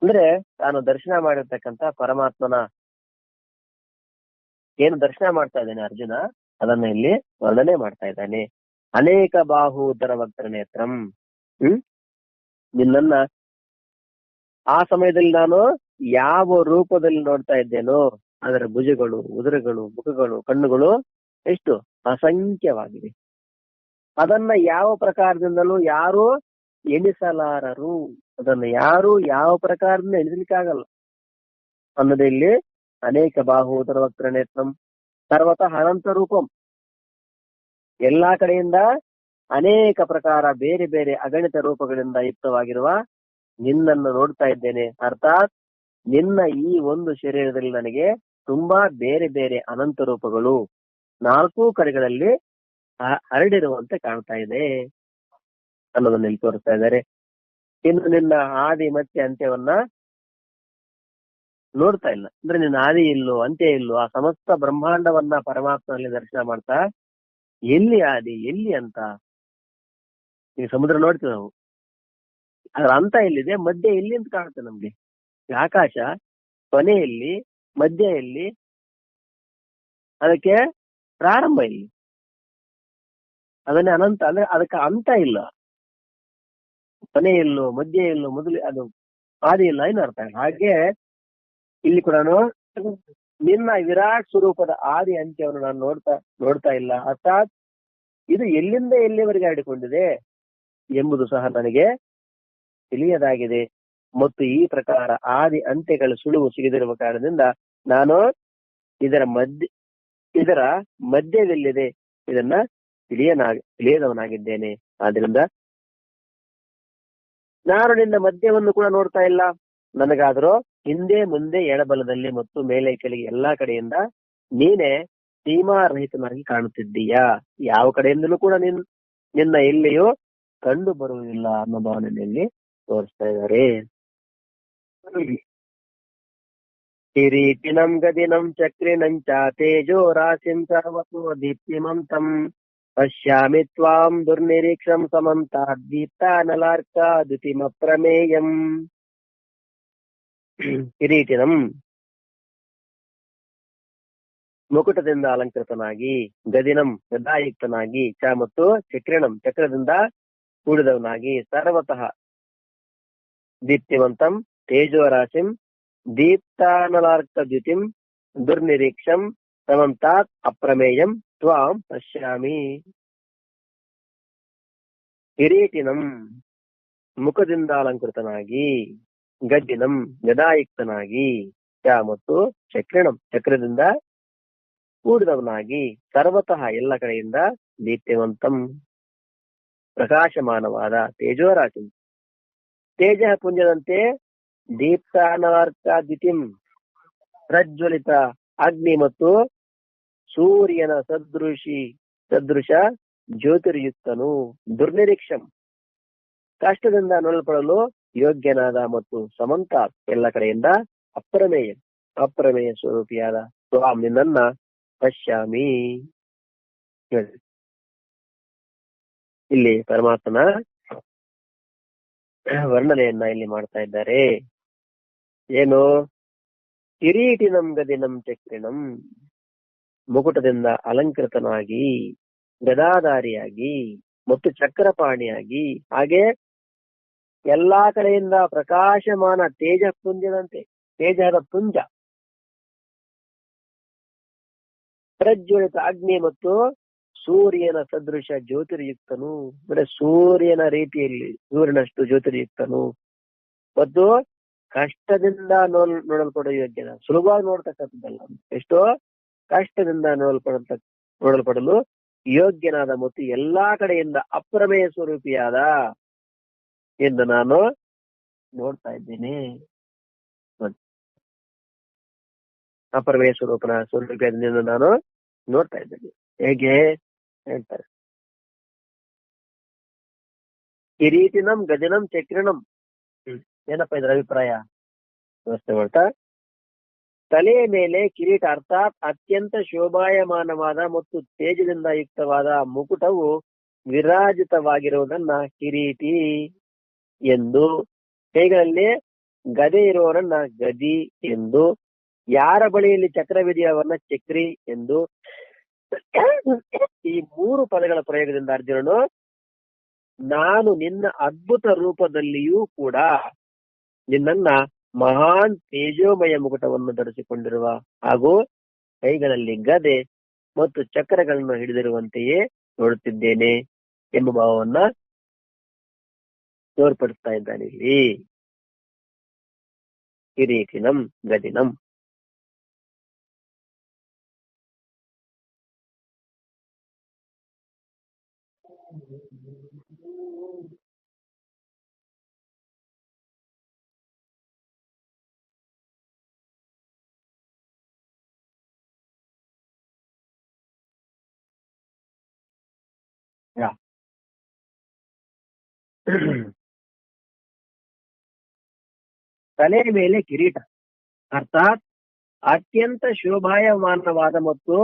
ಅಂದ್ರೆ ತಾನು ದರ್ಶನ ಮಾಡಿರ್ತಕ್ಕಂಥ ಪರಮಾತ್ಮನ ಏನು ದರ್ಶನ ಮಾಡ್ತಾ ಇದ್ದಾನೆ ಅರ್ಜುನ, ಅದನ್ನ ಇಲ್ಲಿ ವರ್ಣನೆ ಮಾಡ್ತಾ ಇದ್ದಾನೆ. ಅನೇಕ ಬಾಹು ಉದರ ವಕ್ರ ನೇತ್ರಂ. ನಿನ್ನನ್ನ ಆ ಸಮಯದಲ್ಲಿ ನಾನು ಯಾವ ರೂಪದಲ್ಲಿ ನೋಡ್ತಾ ಇದ್ದೇನೋ ಅದರ ಭುಜಗಳು, ಉದರಗಳು, ಮುಖಗಳು, ಕಣ್ಣುಗಳು ಎಷ್ಟು ಅಸಂಖ್ಯವಾಗಿವೆ. ಅದನ್ನ ಯಾವ ಪ್ರಕಾರದಿಂದಲೂ ಯಾರು ಎಣಿಸಲಾರರು. ಅದನ್ನು ಯಾರು ಯಾವ ಪ್ರಕಾರದಿಂದ ಎಣಿಸಲಿಕ್ಕಾಗಲ್ಲ ಅನ್ನೋದೇ ಇಲ್ಲಿ ಅನೇಕ ಬಾಹು ಉದರ ವಕ್ರ ನೇತ್ರಂ ಸರ್ವತಃ ಅನಂತ ರೂಪಂ. ಎಲ್ಲಾ ಕಡೆಯಿಂದ ಅನೇಕ ಪ್ರಕಾರ ಬೇರೆ ಬೇರೆ ಅಗಣಿತ ರೂಪಗಳಿಂದ ಯುಕ್ತವಾಗಿರುವ ನಿನ್ನನ್ನು ನೋಡ್ತಾ ಇದ್ದೇನೆ. ಅರ್ಥಾತ್ ನಿನ್ನ ಈ ಒಂದು ಶರೀರದಲ್ಲಿ ನನಗೆ ತುಂಬಾ ಬೇರೆ ಬೇರೆ ಅನಂತ ರೂಪಗಳು ನಾಲ್ಕು ಕಡೆಗಳಲ್ಲಿ ಹರಡಿರುವಂತೆ ಕಾಣ್ತಾ ಇದೆ ಅನ್ನೋದನ್ನ ಇಲ್ಲಿ ತೋರಿಸ್ತಾ ಇದ್ದಾರೆ. ಇನ್ನು ನಿನ್ನ ಆದಿ ಮತ್ತೆ ಅಂತ್ಯವನ್ನ ನೋಡ್ತಾ ಇಲ್ಲ. ಅಂದ್ರೆ ನಿನ್ನ ಆದಿ ಇಲ್ಲೋ ಅಂತ್ಯ ಇಲ್ಲೋ, ಆ ಸಮಸ್ತ ಬ್ರಹ್ಮಾಂಡವನ್ನ ಪರಮಾತ್ಮನಲ್ಲಿ ದರ್ಶನ ಮಾಡ್ತಾ ಎಲ್ಲಿ ಆದಿ ಎಲ್ಲಿ ಅಂತ. ಈಗ ಸಮುದ್ರ ನೋಡ್ತೀವಿ ನಾವು, ಅದ್ರ ಅಂತ ಎಲ್ಲಿದೆ, ಮಧ್ಯ ಎಲ್ಲಿ ಅಂತ ಕಾಣುತ್ತೆ ನಮ್ಗೆ. ಆಕಾಶ ಕೊನೆಯಲ್ಲಿ, ಮಧ್ಯ ಎಲ್ಲಿ, ಅದಕ್ಕೆ ಪ್ರಾರಂಭ ಇಲ್ಲಿ. ಅದನ್ನೇ ಅನಂತ ಅಂದ್ರೆ ಅದಕ್ಕೆ ಅಂತ ಇಲ್ಲ. ಕೊನೆ ಎಲ್ಲೋ, ಮಧ್ಯ ಎಲ್ಲೋ, ಮೊದಲು ಅದು ಆದಿ ಇಲ್ಲ ಏನು ಅರ್ಥ. ಹಾಗೆ ಇಲ್ಲಿ ಕೂಡ ನಿನ್ನ ವಿರಾಟ್ ಸ್ವರೂಪದ ಆದಿ ಅಂತ್ಯವನ್ನು ನಾನು ನೋಡ್ತಾ ಇಲ್ಲ. ಅರ್ಥಾತ್ ಇದು ಎಲ್ಲಿಂದ ಎಲ್ಲಿವರೆಗೆ ಆಡಿಕೊಂಡಿದೆ ಎಂಬುದು ಸಹ ನನಗೆ ತಿಳಿಯದಾಗಿದೆ. ಮತ್ತು ಈ ಪ್ರಕಾರ ಆದಿ ಅಂತ್ಯಗಳು ಸುಳುವು ಸಿಗದಿರುವ ಕಾರಣದಿಂದ ನಾನು ಇದರ ಮಧ್ಯದಲ್ಲಿದೆ, ಇದನ್ನ ತಿಳಿಯದವನಾಗಿದ್ದೇನೆ. ಆದ್ರಿಂದ ನಾನು ನಿನ್ನ ಮಧ್ಯವನ್ನು ಕೂಡ ನೋಡ್ತಾ ಇಲ್ಲ. ನನಗಾದರೂ ಹಿಂದೆ ಮುಂದೆ ಎಡಬಲದಲ್ಲಿ ಮತ್ತು ಮೇಲೆ ಕೆಳಗೆ ಎಲ್ಲಾ ಕಡೆಯಿಂದ ನೀನೇ ಸೀಮಾರಹಿತನಾಗಿ ಕಾಣುತ್ತಿದ್ದೀಯಾ. ಯಾವ ಕಡೆಯಿಂದಲೂ ಕೂಡ ನಿನ್ನ ಎಲ್ಲಿಯೂ ಕಂಡು ಬರುವುದಿಲ್ಲ ಅನ್ನೋ ಭಾವನೆಯಲ್ಲಿ ತೋರಿಸ್ತಾ ಇದ್ದಾರೆ. ಕಿರೀಟಿನಂ ಗದಿನಂ ಚಕ್ರಿಣಂಚ ತೇಜೋ ರಾಶಿಂ ಸರ್ವತೋ ದೀಪ್ತಿಮಂತಂ ಪಶ್ಯಾಮಿ ತ್ವಾಂ ದುರ್ನಿರೀಕ್ಷಂ ಸಮಂತಾತ್ ದೀಪ್ತಾನಲಾರ್ಕ ದ್ಯುತಿಮಪ್ರಮೇಯಂ. ಕಿರೀಟಿನಂ ಮುಕುಟದಿಂದ ಅಲಂಕೃತನಾಗಿ, ಗದಿನಂ ಗದಾಯುಕ್ತನಾಗಿ, ಚ ಮತ್ತು ಚಕ್ರಿಣಂ ಚಕ್ರದಿಂದ ಕೂಡಿದವನಾಗಿ, ಸರ್ವತಃ ದೀಪ್ತಿವಂತಂ ತೇಜೋರಾಶಿಂ ದೀಪ್ತಾನಲಾರ್ಕ ದ್ಯುತಿಂ ದುರ್ನಿರೀಕ್ಷಂ ಸಮಂತಾತ್ ಅಪ್ರಮೇಯಂ ತ್ವಾಂ ಪಶ್ಯಾಮಿ. ಕಿರೀಟಿನಂ ಮುಖದಿಂದ ಅಲಂಕೃತನಾಗಿ, ಗದ್ದಿನಂ ಗದಾಯುಕ್ತನಾಗಿ, ಚ ಮತ್ತು ಚಕ್ರಿಣಂ ಚಕ್ರದಿಂದ ಕೂಡಿದವನಾಗಿ, ಸರ್ವತಃ ಎಲ್ಲ ಕಡೆಯಿಂದ ದೀಪ್ತಿವಂತಂ ಪ್ರಕಾಶಮಾನವಾದ, ತೇಜೋರಾಶಿ ತೇಜ ಪುಂಜದಂತೆ, ದೀಪ್ತಾನಲಾರ್ಕ ದ್ಯುತಿಂ ಪ್ರಜ್ವಲಿತ ಅಗ್ನಿ ಮತ್ತು ಸೂರ್ಯನ ಸದೃಶ ಜ್ಯೋತಿರ್ಯುಕ್ತನು, ದುರ್ನಿರೀಕ್ಷಂ ಕಷ್ಟದಿಂದ ನೋಡಲ್ಪಡಲು ಯೋಗ್ಯನಾದ ಮತ್ತು ಸಮಂತ ಎಲ್ಲ ಕಡೆಯಿಂದ ಅಪ್ರಮೇಯ ಸ್ವರೂಪಿಯಾದ ತ್ವಾಂ ನಿನ್ನನ್ನ ಪಶ್ಯಾಮಿ. ಇಲ್ಲಿ ಪರಮಾತ್ಮನ ವರ್ಣನೆಯನ್ನ ಇಲ್ಲಿ ಮಾಡ್ತಾ ಇದ್ದಾರೆ. ಏನು? ಕಿರೀಟಿನಂ ಗದಿನಂ ಚಕ್ರಿಣಂ ಮುಕುಟದಿಂದ ಅಲಂಕೃತನಾಗಿ, ಗದಾಧಾರಿಯಾಗಿ ಮತ್ತು ಚಕ್ರಪಾಣಿಯಾಗಿ, ಹಾಗೆ ಎಲ್ಲಾ ಕಡೆಯಿಂದ ಪ್ರಕಾಶಮಾನ ತೇಜ ಪುಂಜದಂತೆ, ತೇಜದ ಪುಂಜ, ಪ್ರಜ್ವಲಿತ ಅಗ್ನಿ ಮತ್ತು ಸೂರ್ಯನ ಸದೃಶ ಜ್ಯೋತಿರ್ಯುಕ್ತನು, ಅಂದ್ರೆ ಸೂರ್ಯನ ರೀತಿಯಲ್ಲಿ ಸೂರ್ಯನಷ್ಟು ಜ್ಯೋತಿರ್ಯುಕ್ತನು ಮತ್ತು ಕಷ್ಟದಿಂದ ನೋಡಲ್ಪಡುವ ಯೋಗ್ಯನ, ಸುಲಭವಾಗಿ ನೋಡ್ತಕ್ಕಂಥದ್ದಲ್ಲ, ಎಷ್ಟೋ ಕಷ್ಟದಿಂದ ನೋಡಲ್ಪಡಲು ಯೋಗ್ಯನಾದ ಮತ್ತು ಎಲ್ಲಾ ಕಡೆಯಿಂದ ಅಪ್ರಮೇಯ ಸ್ವರೂಪಿಯಾದ ಎಂದು ನಾನು ನೋಡ್ತಾ ಇದ್ದೇನೆ. ಅಪ್ರಮೇಯ ಸ್ವರೂಪಿಯಾದ ನಾನು ನೋಡ್ತಾ ಇದ್ದೇನೆ. ಹೇಗೆ ಹೇಳ್ತಾರೆ? ಕಿರೀಟಿನಂ ಗದಿನಂ ಚಕ್ರಿಣಂ. ಏನಪ್ಪ ಇದರ ಅಭಿಪ್ರಾಯ ವ್ಯವಸ್ಥೆ ಮಾಡ್ತಾ? ತಲೆಯ ಮೇಲೆ ಕಿರೀಟ ಅರ್ಥಾತ್ ಅತ್ಯಂತ ಶೋಭಾಯಮಾನವಾದ ಮತ್ತು ತೇಜದಿಂದ ಯುಕ್ತವಾದ ಮುಕುಟವು ವಿರಾಜಿತವಾಗಿರುವುದನ್ನ ಕಿರೀಟಿ ಎಂದು, ಕೈಗಳಲ್ಲಿ ಗದೆ ಇರುವವರನ್ನ ಗದಿ ಎಂದು, ಯಾರ ಬಳಿಯಲ್ಲಿ ಚಕ್ರವಿದೆಯೋ ಅವರನ್ನ ಚಕ್ರಿ ಎಂದು, ಈ ಮೂರು ಪದಗಳ ಪ್ರಯೋಗದಿಂದ ಅರ್ಜುನನು ನಾನು ನಿನ್ನ ಅದ್ಭುತ ರೂಪದಲ್ಲಿಯೂ ಕೂಡ ನಿನ್ನನ್ನ ಮಹಾನ್ ತೇಜೋಮಯ ಮುಕುಟವನ್ನು ಧರಿಸಿಕೊಂಡಿರುವ ಹಾಗೂ ಕೈಗಳಲ್ಲಿ ಗದೆ ಮತ್ತು ಚಕ್ರಗಳನ್ನು ಹಿಡಿದಿರುವಂತೆಯೇ ನೋಡುತ್ತಿದ್ದೇನೆ ಎಂಬ ಭಾವವನ್ನ ತೋರ್ಪಡಿಸ್ತಾ ಇದ್ದಾನೆ ಇಲ್ಲಿ. ಕಿರೀಟಿನಂ ಗದಿನಂ. ತಲೆಯ ಮೇಲೆ ಕಿರೀಟ ಅರ್ಥಾತ್ ಅತ್ಯಂತ ಶೋಭಾಯಮಾನವಾದ ಮತ್ತು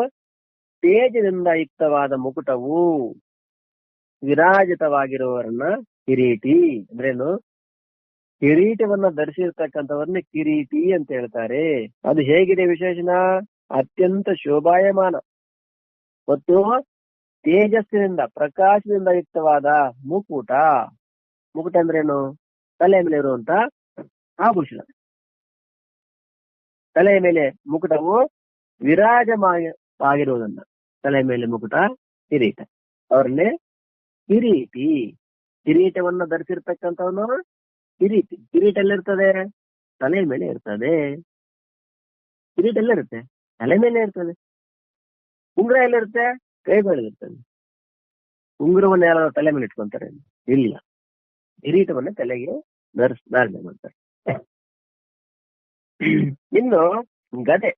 ತೇಜದಿಂದ ಯುಕ್ತವಾದ ಮುಕುಟವು ವಿರಾಜಿತವಾಗಿರುವವರನ್ನ ಕಿರೀಟಿ ಅಂದ್ರೇನು? ಕಿರೀಟವನ್ನ ಧರಿಸಿರ್ತಕ್ಕಂಥವ್ರನ್ನ ಕಿರೀಟಿ ಅಂತ ಹೇಳ್ತಾರೆ. ಅದು ಹೇಗಿದೆ ವಿಶೇಷಣ? ಅತ್ಯಂತ ಶೋಭಾಯಮಾನ ಮತ್ತು ತೇಜಸ್ಸಿನಿಂದ ಪ್ರಕಾಶದಿಂದ ಯುಕ್ತವಾದ ಮುಕುಟ. ಮುಕುಟ ಅಂದ್ರೇನು? ತಲೆಯ ಮೇಲೆ ಇರುವಂತ ಆಭೂಷಣ. ತಲೆಯ ಮೇಲೆ ಮುಕುಟವು ವಿರಾಜಮಾಗಿರುವುದನ್ನ, ತಲೆಯ ಮೇಲೆ ಮುಕುಟ ಕಿರೀಟ, ಅವ್ರನ್ನೇ ಕಿರೀಟಿ. ಕಿರೀಟವನ್ನ ಧರಿಸಿರ್ತಕ್ಕಂಥವನು ಕಿರೀಟಿ. ಕಿರೀಟ ಎಲ್ಲಿರ್ತದೆ? ತಲೆಯ ಮೇಲೆ ಇರ್ತದೆ. ಕಿರೀಟ ಎಲ್ಲಿರುತ್ತೆ? ತಲೆ ಮೇಲೆ ಇರ್ತದೆ. ಉಂಗುರ ಎಲ್ಲಿರುತ್ತೆ? ಕೈ ಮೇಲೆ ಇರ್ತದೆ. ಉಂಗುರವನ್ನ ಯಾರು ತಲೆ ಮೇಲೆ ಇಟ್ಕೊಂತಾರೆ? ಇಲ್ಲ, ಕಿರೀಟವನ್ನ ತಲೆಗೆ ಧಾರಣೆ ಮಾಡ್ತಾರೆ. ಇನ್ನು ಗದೆ,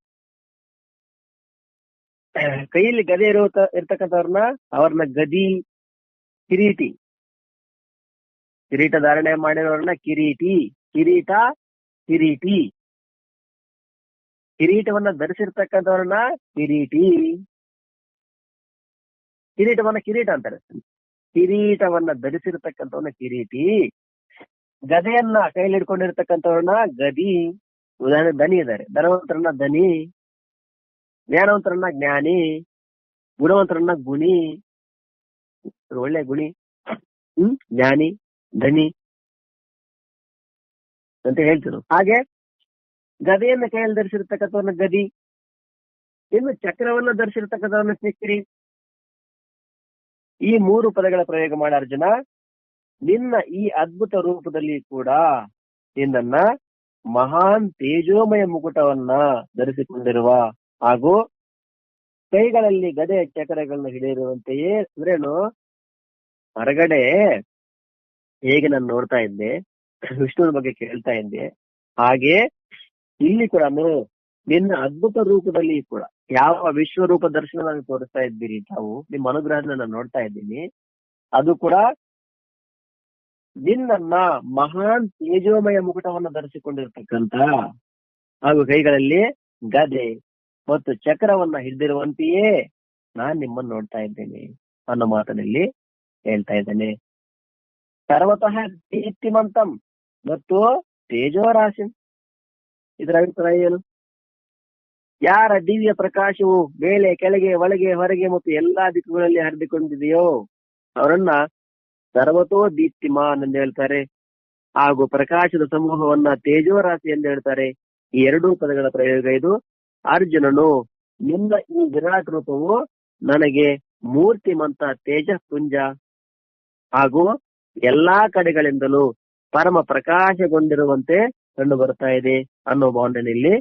ಕೈಯಲ್ಲಿ ಗದೆ ಇರ್ತಕ್ಕಂಥವ್ರನ್ನ ಅವ್ರನ್ನ ಗದಿ, ಕಿರೀಟಿ. ಕಿರೀಟ ಧಾರಣೆ ಮಾಡಿರೋರನ್ನ ಕಿರೀಟಿ. ಕಿರೀಟ ಕಿರೀಟಿ. ಕಿರೀಟವನ್ನ ಧರಿಸಿರ್ತಕ್ಕಂಥವ್ರನ್ನ ಕಿರೀಟಿ. ಕಿರೀಟವನ್ನ ಕಿರೀಟ ಅಂತಾರೆ. ಕಿರೀಟವನ್ನ ಧರಿಸಿರ್ತಕ್ಕಂಥವ್ರನ್ನ ಕಿರೀಟಿ. ಗದೆಯನ್ನ ಕೈಯಲ್ಲಿ ಹಿಡ್ಕೊಂಡಿರ್ತಕ್ಕಂಥವ್ರನ್ನ ಗದಿ. ಉದಾಹರಣೆ ದನಿ ಇದ್ದಾರೆ, ಧನವಂತರನ್ನ ದನಿ. ಜ್ಞಾನವಂತರನ್ನ ಜ್ಞಾನಿ, ಗುಣವಂತರನ್ನ ಗುಣಿ, ಒಳ್ಳೆ ಗುಣಿ, ಜ್ಞಾನಿ, ಧನಿ ಅಂತ ಹೇಳ್ತಿರು. ಹಾಗೆ ಗದೆಯನ್ನ ಕೈಯಲ್ಲಿ ಧರಿಸಿರ್ತಕ್ಕಂಥವ್ರನ್ನ ಗದಿ, ಇನ್ನು ಚಕ್ರವನ್ನ ಧರಿಸಿರ್ತಕ್ಕಂಥವ್ರನ್ನ ಚಕ್ರಿ. ಈ 3 ಪದಗಳ ಪ್ರಯೋಗ ಮಾಡಿ ಅರ್ಜುನ, ನಿನ್ನ ಈ ಅದ್ಭುತ ರೂಪದಲ್ಲಿ ಕೂಡ ನಿನ್ನನ್ನ ಮಹಾನ್ ತೇಜೋಮಯ ಮುಕುಟವನ್ನ ಧರಿಸಿಕೊಂಡಿರುವ ಹಾಗೂ ಕೈಗಳಲ್ಲಿ ಗದೆ ಚಕ್ರಗಳನ್ನು ಹಿಡಿದಿರುವಂತೆಯೇ, ಅಂದ್ರೇನು, ಹೊರಗಡೆ ಹೇಗೆ ನಾನು ನೋಡ್ತಾ ಇದ್ದೆ, ವಿಷ್ಣುವಿನ ಬಗ್ಗೆ ಕೇಳ್ತಾ ಇದ್ದೆ, ಹಾಗೆ ಇಲ್ಲಿ ಕೂಡ ನಿನ್ನ ಅದ್ಭುತ ರೂಪದಲ್ಲಿ ಕೂಡ ಯಾವ ವಿಶ್ವರೂಪ ದರ್ಶನ ನನಗೆ ತೋರಿಸ್ತಾ ಇದ್ದೀರಿ ತಾವು, ನಿಮ್ಮ ಅನುಗ್ರಹನ ನಾನು ನೋಡ್ತಾ ಇದ್ದೀನಿ. ಅದು ಕೂಡ ನಿನ್ನನ್ನ ಮಹಾನ್ ತೇಜೋಮಯ ಮುಕುಟವನ್ನು ಧರಿಸಿಕೊಂಡಿರ್ತಕ್ಕಂತ ಹಾಗೂ ಕೈಗಳಲ್ಲಿ ಗದೆ ಮತ್ತು ಚಕ್ರವನ್ನ ಹಿಡಿದಿರುವಂತೆಯೇ ನಾನ್ ನಿಮ್ಮನ್ನು ನೋಡ್ತಾ ಇದ್ದೇನೆ ಅನ್ನೋ ಮಾತನಲ್ಲಿ ಹೇಳ್ತಾ ಇದ್ದೇನೆ. ಸರ್ವತಃ ದೀಪ್ತಿಮಂತಂ ಮತ್ತು ತೇಜೋರಾಶಿ. ಇದರ ಅಭಿಪ್ರಾಯ ಏನು? ಯಾರ ದಿವ್ಯ ಪ್ರಕಾಶವು ಮೇಲೆ ಕೆಳಗೆ ಒಳಗೆ ಹೊರಗೆ ಮತ್ತು ಎಲ್ಲಾ ದಿಕ್ಕುಗಳಲ್ಲಿ ಹರಿದುಕೊಂಡಿದೆಯೋ ಅವರನ್ನ ಸರ್ವತೋ ದೀಪ್ತಿಮಾನ್ ಎಂದು ಹೇಳ್ತಾರೆ, ಹಾಗೂ ಪ್ರಕಾಶದ ಸಮೂಹವನ್ನ ತೇಜೋರಾಶಿ ಎಂದು ಹೇಳ್ತಾರೆ. ಈ 2 ಪದಗಳ ಪ್ರಯೋಗ ಇದು. ಅರ್ಜುನನು, ನಿನ್ನ ಈ ವಿರಾಟ್ ರೂಪವು ನನಗೆ ಮೂರ್ತಿಮಂತ ತೇಜಪುಂಜ ಹಾಗೂ ಎಲ್ಲಾ ಕಡೆಗಳಿಂದಲೂ ಪರಮ ಪ್ರಕಾಶಗೊಂಡಿರುವಂತೆ ಕಂಡು ಬರ್ತಾ ಇದೆ ಅನ್ನೋ ಭಾವನೆಯಲ್ಲಿ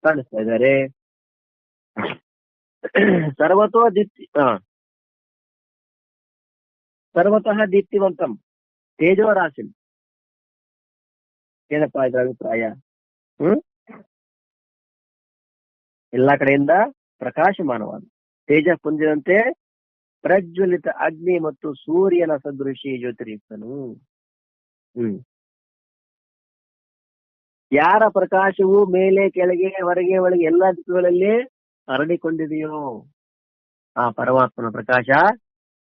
ಕಾಣಿಸ್ತಾ ಇದ್ದಾರೆ. ಸರ್ವತಃ ದೀಪ್ತಿವಂತಂ ತೇಜೋರಾಶಿ. ಏನಪ್ಪಾ ಇದರ ಅಭಿಪ್ರಾಯ? ಎಲ್ಲಾ ಕಡೆಯಿಂದ ಪ್ರಕಾಶಮಾನವಾದ ತೇಜಪುಂಜದಂತೆ ಪ್ರಜ್ವಲಿತ ಅಗ್ನಿ ಮತ್ತು ಸೂರ್ಯನ ಸದೃಶಿ ಜ್ಯೋತಿರಿಕ್ತನು. ಯಾರ ಪ್ರಕಾಶವು ಮೇಲೆ ಕೆಳಗೆ ಹೊರಗೆ ಒಳಗೆ ಎಲ್ಲಾ ದಿಕ್ಕುಗಳಲ್ಲಿ ಹರಡಿಕೊಂಡಿದೆಯೋ ಆ ಪರಮಾತ್ಮನ ಪ್ರಕಾಶ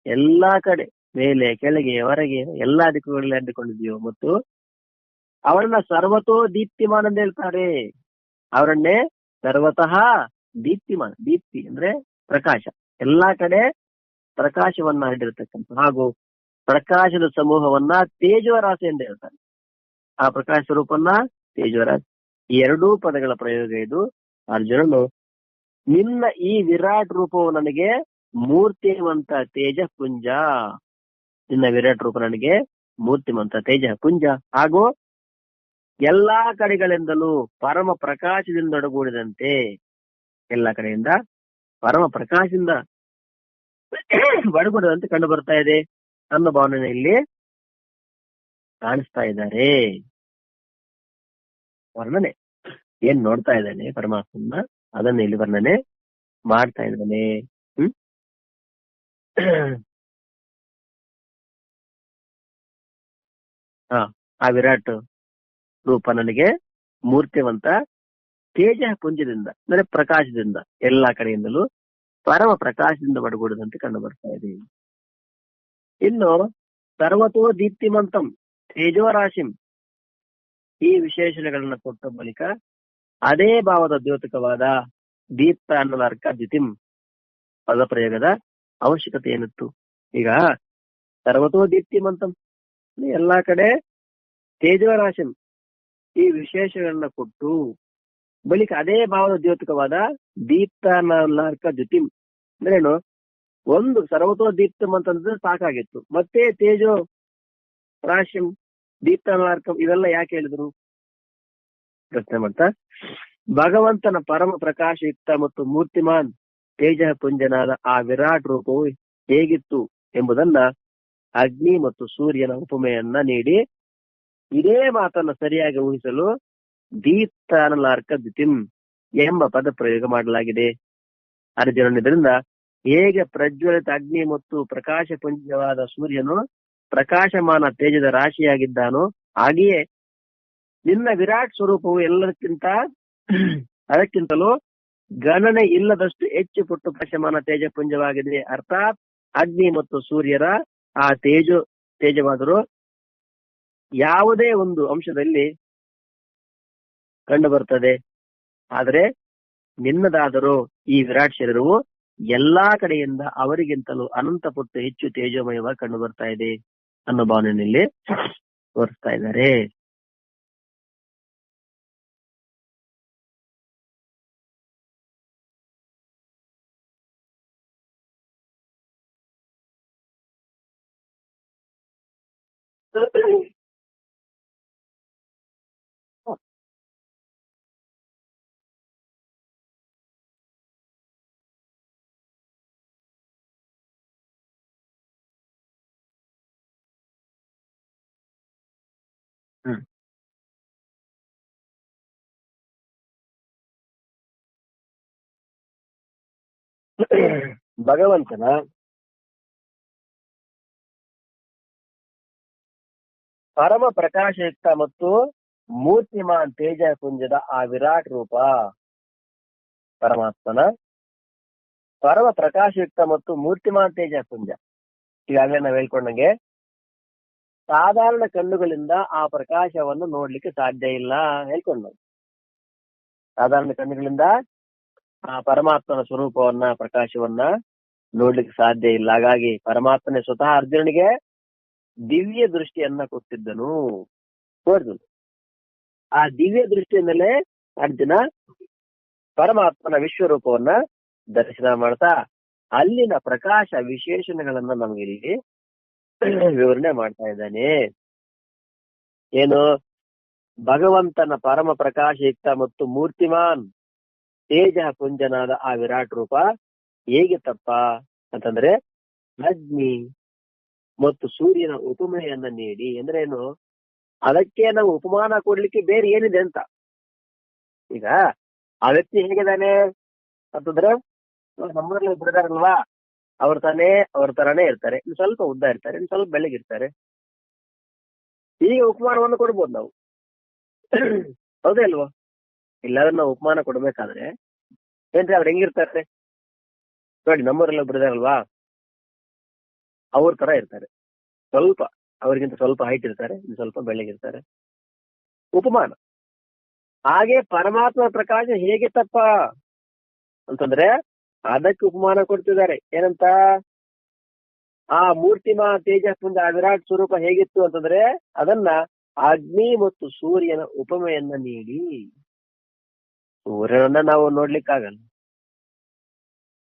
ಎಲ್ಲಾ ಕಡೆ ಮೇಲೆ ಕೆಳಗೆ ಹೊರಗೆ ಎಲ್ಲಾ ದಿಕ್ಕುಗಳಲ್ಲಿ ಹರಡಿಕೊಂಡಿದೆಯೋ ಮತ್ತು ಅವರನ್ನ ಸರ್ವತೋ ದೀಪ್ತಿಮಾನ್ ಅಂತ ಹೇಳ್ತಾರೆ. ಅವರನ್ನೇ ಸರ್ವತಃ ದೀಪ್ತಿಮಾನ್. ದೀಪ್ತಿ ಅಂದ್ರೆ ಪ್ರಕಾಶ, ಎಲ್ಲಾ ಕಡೆ ಪ್ರಕಾಶವನ್ನ ಹರಡಿರ್ತಕ್ಕಂಥ ಹಾಗೂ ಪ್ರಕಾಶದ ಸಮೂಹವನ್ನ ತೇಜೋರಾಶಿ ಎಂದು ಹೇಳ್ತಾರೆ. ಆ ಪ್ರಕಾಶ ಸ್ವರೂಪನ್ನ ತೇಜೋರಾಶಿ. ಈ 2 ಪದಗಳ ಪ್ರಯೋಗ ಇದು. ಅರ್ಜುನನು, ನಿನ್ನ ಈ ವಿರಾಟ್ ರೂಪವು ನನಗೆ ಮೂರ್ತಿವಂತ ತೇಜಪುಂಜ, ನಿನ್ನ ವಿರಾಟ್ ರೂಪ ನನಗೆ ಮೂರ್ತಿವಂತ ತೇಜಪುಂಜ ಹಾಗೂ ಎಲ್ಲಾ ಕಡೆಗಳಿಂದಲೂ ಪರಮ ಪ್ರಕಾಶದಿಂದ ಒಡಗೂಡಿದಂತೆ, ಎಲ್ಲ ಕಡೆಯಿಂದ ಪರಮ ಪ್ರಕಾಶದಿಂದ ಒಡಗೂಡಿದಂತೆ ಕಂಡು ಬರ್ತಾ ಇದೆ ಅನ್ನೋ ಭಾವನೆ ಇಲ್ಲಿ ಕಾಣಿಸ್ತಾ ಇದ್ದಾರೆ. ವರ್ಣನೆ ಏನ್ ನೋಡ್ತಾ ಇದ್ದಾನೆ ಪರಮಾತ್ಮನ, ಅದನ್ನ ಇಲ್ಲಿ ವರ್ಣನೆ ಮಾಡ್ತಾ ಇದ್ದಾನೆ. ಆ ವಿರಾಟ್ ರೂಪ ನನಗೆ ಮೂರ್ತಿವಂತ ತೇಜ ಪುಂಜದಿಂದ ಅಂದ್ರೆ ಪ್ರಕಾಶದಿಂದ ಎಲ್ಲಾ ಕಡೆಯಿಂದಲೂ ಪರಮ ಪ್ರಕಾಶದಿಂದ ಒಡಗೂಡದಂತೆ ಕಂಡು ಬರ್ತಾ ಇದೆ. ಇನ್ನು ಸರ್ವತೋ ದೀಪ್ತಿಮಂತಂ ತೇಜೋರಾಶಿಂ, ಈ ವಿಶೇಷಣಗಳನ್ನ ಕೊಟ್ಟ ಬಳಿಕ ಅದೇ ಭಾವದ ದ್ಯೋತಕವಾದ ದೀಪ್ತ ಅನ್ನೋದ ಅರ್ಕ ದ್ಯುತಿಂ ಪದ ಪ್ರಯೋಗದ ಅವಶ್ಯಕತೆ ಏನಿತ್ತು? ಈಗ ಸರ್ವತೋ ದೀಪ್ತಿಮಂತಂ ಎಲ್ಲಾ ಕಡೆ ತೇಜೋರಾಶಿಂ ಈ ವಿಶೇಷಗಳನ್ನ ಕೊಟ್ಟು ಬಳಿಕ ಅದೇ ಭಾವದ ದ್ಯೋತಕವಾದ ದೀಪ್ತ ಅನ್ನೋ ಅರ್ಕ ದ್ಯುತಿಂ ಅಂದ್ರೇನು? ಒಂದು ಸರ್ವತೋ ದೀಪ್ತಂ ಅಂತಂದ್ರೆ ಸಾಕಾಗಿತ್ತು, ಮತ್ತೆ ತೇಜೋ ರಾಶಿಂ ದೀಪ್ತಾರ್ಕಂ ಇವೆಲ್ಲ ಯಾಕೆ ಹೇಳಿದ್ರು ಪ್ರಶ್ನೆ ಮಾಡ್ತಾ, ಭಗವಂತನ ಪರಮ ಪ್ರಕಾಶಯುಕ್ತ ಮತ್ತು ಮೂರ್ತಿಮಾನ್ ತೇಜ ಪುಂಜನಾದ ಆ ವಿರಾಟ್ ರೂಪವು ಹೇಗಿತ್ತು ಎಂಬುದನ್ನ ಅಗ್ನಿ ಮತ್ತು ಸೂರ್ಯನ ಉಪಮೆಯನ್ನ ನೀಡಿ ಇದೇ ಮಾತನ್ನ ಸರಿಯಾಗಿ ಊಹಿಸಲು ದೀಪ್ತಾನಲಾರ್ಕ ದ್ಯುತಿಂ ಎಂಬ ಪದ ಪ್ರಯೋಗ ಮಾಡಲಾಗಿದೆ. ಅರ್ಜುನನಿಂದ ಹೇಗೆ ಪ್ರಜ್ವಲಿತ ಅಗ್ನಿ ಮತ್ತು ಪ್ರಕಾಶ ಪುಂಜವಾದ ಸೂರ್ಯನು ಪ್ರಕಾಶಮಾನ ತೇಜದ ರಾಶಿಯಾಗಿದ್ದಾನೋ ಹಾಗೆಯೇ ನಿನ್ನ ವಿರಾಟ್ ಸ್ವರೂಪವು ಅದಕ್ಕಿಂತಲೂ ಗಣನೆ ಇಲ್ಲದಷ್ಟು ಹೆಚ್ಚು ಪುಟ್ಟು ಪ್ರಕಾಶಮಾನ ತೇಜಪುಂಜವಾಗಿದೆ. ಅರ್ಥಾತ್ ಅಗ್ನಿ ಮತ್ತು ಸೂರ್ಯರ ಆ ತೇಜವಾದರೂ ಯಾವುದೇ ಒಂದು ಅಂಶದಲ್ಲಿ ಕಂಡು ಬರ್ತದೆ, ಆದರೆ ನಿನ್ನದಾದರೂ ಈ ವಿರಾಟ್ ಶರೀರವು ಎಲ್ಲಾ ಕಡೆಯಿಂದ ಅವರಿಗಿಂತಲೂ ಅನಂತ ಪಟ್ಟು ಹೆಚ್ಚು ತೇಜೋಮಯವಾಗಿ ಕಂಡು ಬರ್ತಾ ಇದೆ ಅನ್ನೋ ಭಾವನೆಯಲ್ಲಿ ತೋರಿಸ್ತಾ ಇದ್ದಾರೆ. ಹ್ಮ್. ಭಗವಂತನ ಪರಮ ಪ್ರಕಾಶಯುಕ್ತ ಮತ್ತು ಮೂರ್ತಿಮಾನ್ ತೇಜ ಪುಂಜದ ಆ ವಿರಾಟ್ ರೂಪ, ಪರಮಾತ್ಮನ ಪರಮ ಪ್ರಕಾಶಯುಕ್ತ ಮತ್ತು ಮೂರ್ತಿಮಾನ್ ತೇಜ ಪುಂಜ. ಈಗಾಗಲೇ ನಾವು ಹೇಳ್ಕೊಂಡಂಗೆ ಸಾಧಾರಣ ಕಣ್ಣುಗಳಿಂದ ಆ ಪ್ರಕಾಶವನ್ನು ನೋಡ್ಲಿಕ್ಕೆ ಸಾಧ್ಯ ಇಲ್ಲ ಹೇಳ್ಕೊಂಡು ನಾವು. ಸಾಧಾರಣ ಕಣ್ಣುಗಳಿಂದ ಆ ಪರಮಾತ್ಮನ ಸ್ವರೂಪವನ್ನ, ಪ್ರಕಾಶವನ್ನ ನೋಡ್ಲಿಕ್ಕೆ ಸಾಧ್ಯ ಇಲ್ಲ. ಹಾಗಾಗಿ ಪರಮಾತ್ಮನೇ ಸ್ವತಃ ಅರ್ಜುನನಿಗೆ ದಿವ್ಯ ದೃಷ್ಟಿಯನ್ನ ಕೊಟ್ಟಿದ್ದನು. ನೋಡಿದ್ರು ಆ ದಿವ್ಯ ದೃಷ್ಟಿಯಿಂದಲೇ ಅರ್ಜುನ ಪರಮಾತ್ಮನ ವಿಶ್ವರೂಪವನ್ನ ದರ್ಶನ ಮಾಡ್ತಾ ಅಲ್ಲಿನ ಪ್ರಕಾಶ ವಿಶೇಷಣಗಳನ್ನ ನಮಗೆ ಇಲ್ಲಿ ವಿವರಣೆ ಮಾಡ್ತಾ ಇದ್ದಾನೆ. ಏನು? ಭಗವಂತನ ಪರಮ ಪ್ರಕಾಶಯುಕ್ತ ಮತ್ತು ಮೂರ್ತಿಮಾನ್ ತೇಜ ಪುಂಜನಾದ ಆ ವಿರಾಟ್ ರೂಪ ಹೇಗಿತ್ತಪ್ಪ ಅಂತಂದ್ರೆ, ಅಗ್ನಿ ಮತ್ತು ಸೂರ್ಯನ ಉಪಮೆಯನ್ನ ನೀಡಿ. ಅಂದ್ರೆ ಏನು? ಅದಕ್ಕೆ ನಾವು ಉಪಮಾನ ಕೊಡ್ಲಿಕ್ಕೆ ಬೇರೆ ಏನಿದೆ ಅಂತ. ಈಗ ಆ ವ್ಯಕ್ತಿ ಹೇಗಿದ್ದಾನೆ ಅಂತಂದ್ರೆ, ನಮ್ಮಲ್ಲಿ ಬಿಡದಾರಲ್ವಾ, ಅವ್ರ ತರಾನೇ ಇರ್ತಾರೆ, ಇನ್ನು ಸ್ವಲ್ಪ ಉದ್ದ ಇರ್ತಾರೆ, ಇನ್ನು ಸ್ವಲ್ಪ ಬೆಳಗಿರ್ತಾರೆ. ಹೀಗೆ ಉಪಮಾನವನ್ನು ಕೊಡ್ಬೋದು ನಾವು, ಹೌದೇ ಅಲ್ವಾ? ಇಲ್ಲಾದ್ರೆ ನಾವು ಉಪಮಾನ ಕೊಡ್ಬೇಕಾದ್ರೆ ಏನ್ರಿ ಅವ್ರು ಹೆಂಗಿರ್ತಾರೆ ನೋಡಿ, ನಮ್ಮವರೆಲ್ಲ ಬಿಡದಾರಲ್ವಾ, ಅವ್ರ ತರ ಇರ್ತಾರೆ. ಸ್ವಲ್ಪ ಅವ್ರಿಗಿಂತ ಸ್ವಲ್ಪ ಹೈಟ್ ಇರ್ತಾರೆ, ಇನ್ನು ಸ್ವಲ್ಪ ಬೆಳಗಿರ್ತಾರೆ. ಉಪಮಾನ. ಹಾಗೆ ಪರಮಾತ್ಮ ಪ್ರಕಾಶ ಹೇಗಿತ್ತಪ್ಪ ಅಂತಂದ್ರೆ ಅದಕ್ಕೆ ಉಪಮಾನ ಕೊಡ್ತಿದ್ದಾರೆ. ಏನಂತ? ಆ ಮೂರ್ತಿಮಾ ತೇಜಸ್ಪುಂಜ ಆ ವಿರಾಟ್ ಸ್ವರೂಪ ಹೇಗಿತ್ತು ಅಂತಂದ್ರೆ ಅದನ್ನ ಅಗ್ನಿ ಮತ್ತು ಸೂರ್ಯನ ಉಪಮೆಯನ್ನ ನೀಡಿ. ಸೂರ್ಯನನ್ನ ನಾವು ನೋಡ್ಲಿಕ್ಕಾಗಲ್ಲ.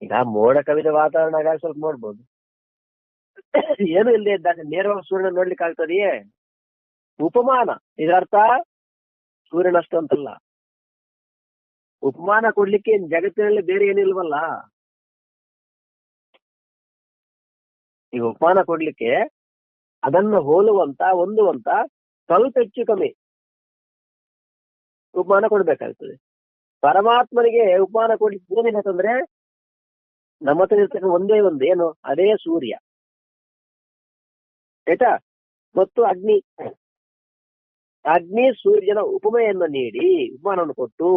ಈಗ ಮೋಡ ಕವಿದ ವಾತಾವರಣ ಆಗ ಸ್ವಲ್ಪ ನೋಡ್ಬೋದು, ಏನು ಇಲ್ಲದೆ ಇದ್ದಾಗ ನೇರವಾಗಿ ಸೂರ್ಯನ ನೋಡ್ಲಿಕ್ಕೆ ಆಗ್ತದೆಯೇ? ಉಪಮಾನ. ಇದರ್ಥ ಸೂರ್ಯನಷ್ಟು ಅಂತಲ್ಲ. ಉಪಮಾನ ಕೊಡ್ಲಿಕ್ಕೆ ಜಗತ್ತಿನಲ್ಲಿ ಬೇರೆ ಏನಿಲ್ವಲ್ಲ. ಈಗ ಉಪಮಾನ ಕೊಡ್ಲಿಕ್ಕೆ ಅದನ್ನು ಹೋಲುವಂತ, ಹೊಂದುವಂತ ಸ್ವಲ್ಪ ಹೆಚ್ಚು ಕಮ್ಮಿ ಉಪಮಾನ ಕೊಡ್ಬೇಕಾಗ್ತದೆ. ಪರಮಾತ್ಮನಿಗೆ ಉಪಮಾನ ಕೊಡ್ಲಿಕ್ಕೆ ಏನಿದೆ ಅಂತಂದ್ರೆ ನಮ್ಮ ಹತ್ರ ಇರ್ತಕ್ಕ ಒಂದೇ ಒಂದು, ಏನು? ಅದೇ ಸೂರ್ಯ, ಆಯ್ತಾ? ಮತ್ತು ಅಗ್ನಿ. ಅಗ್ನಿ ಸೂರ್ಯನ ಉಪಮೆಯನ್ನು ನೀಡಿ, ಉಪಮಾನವನ್ನು ಕೊಟ್ಟು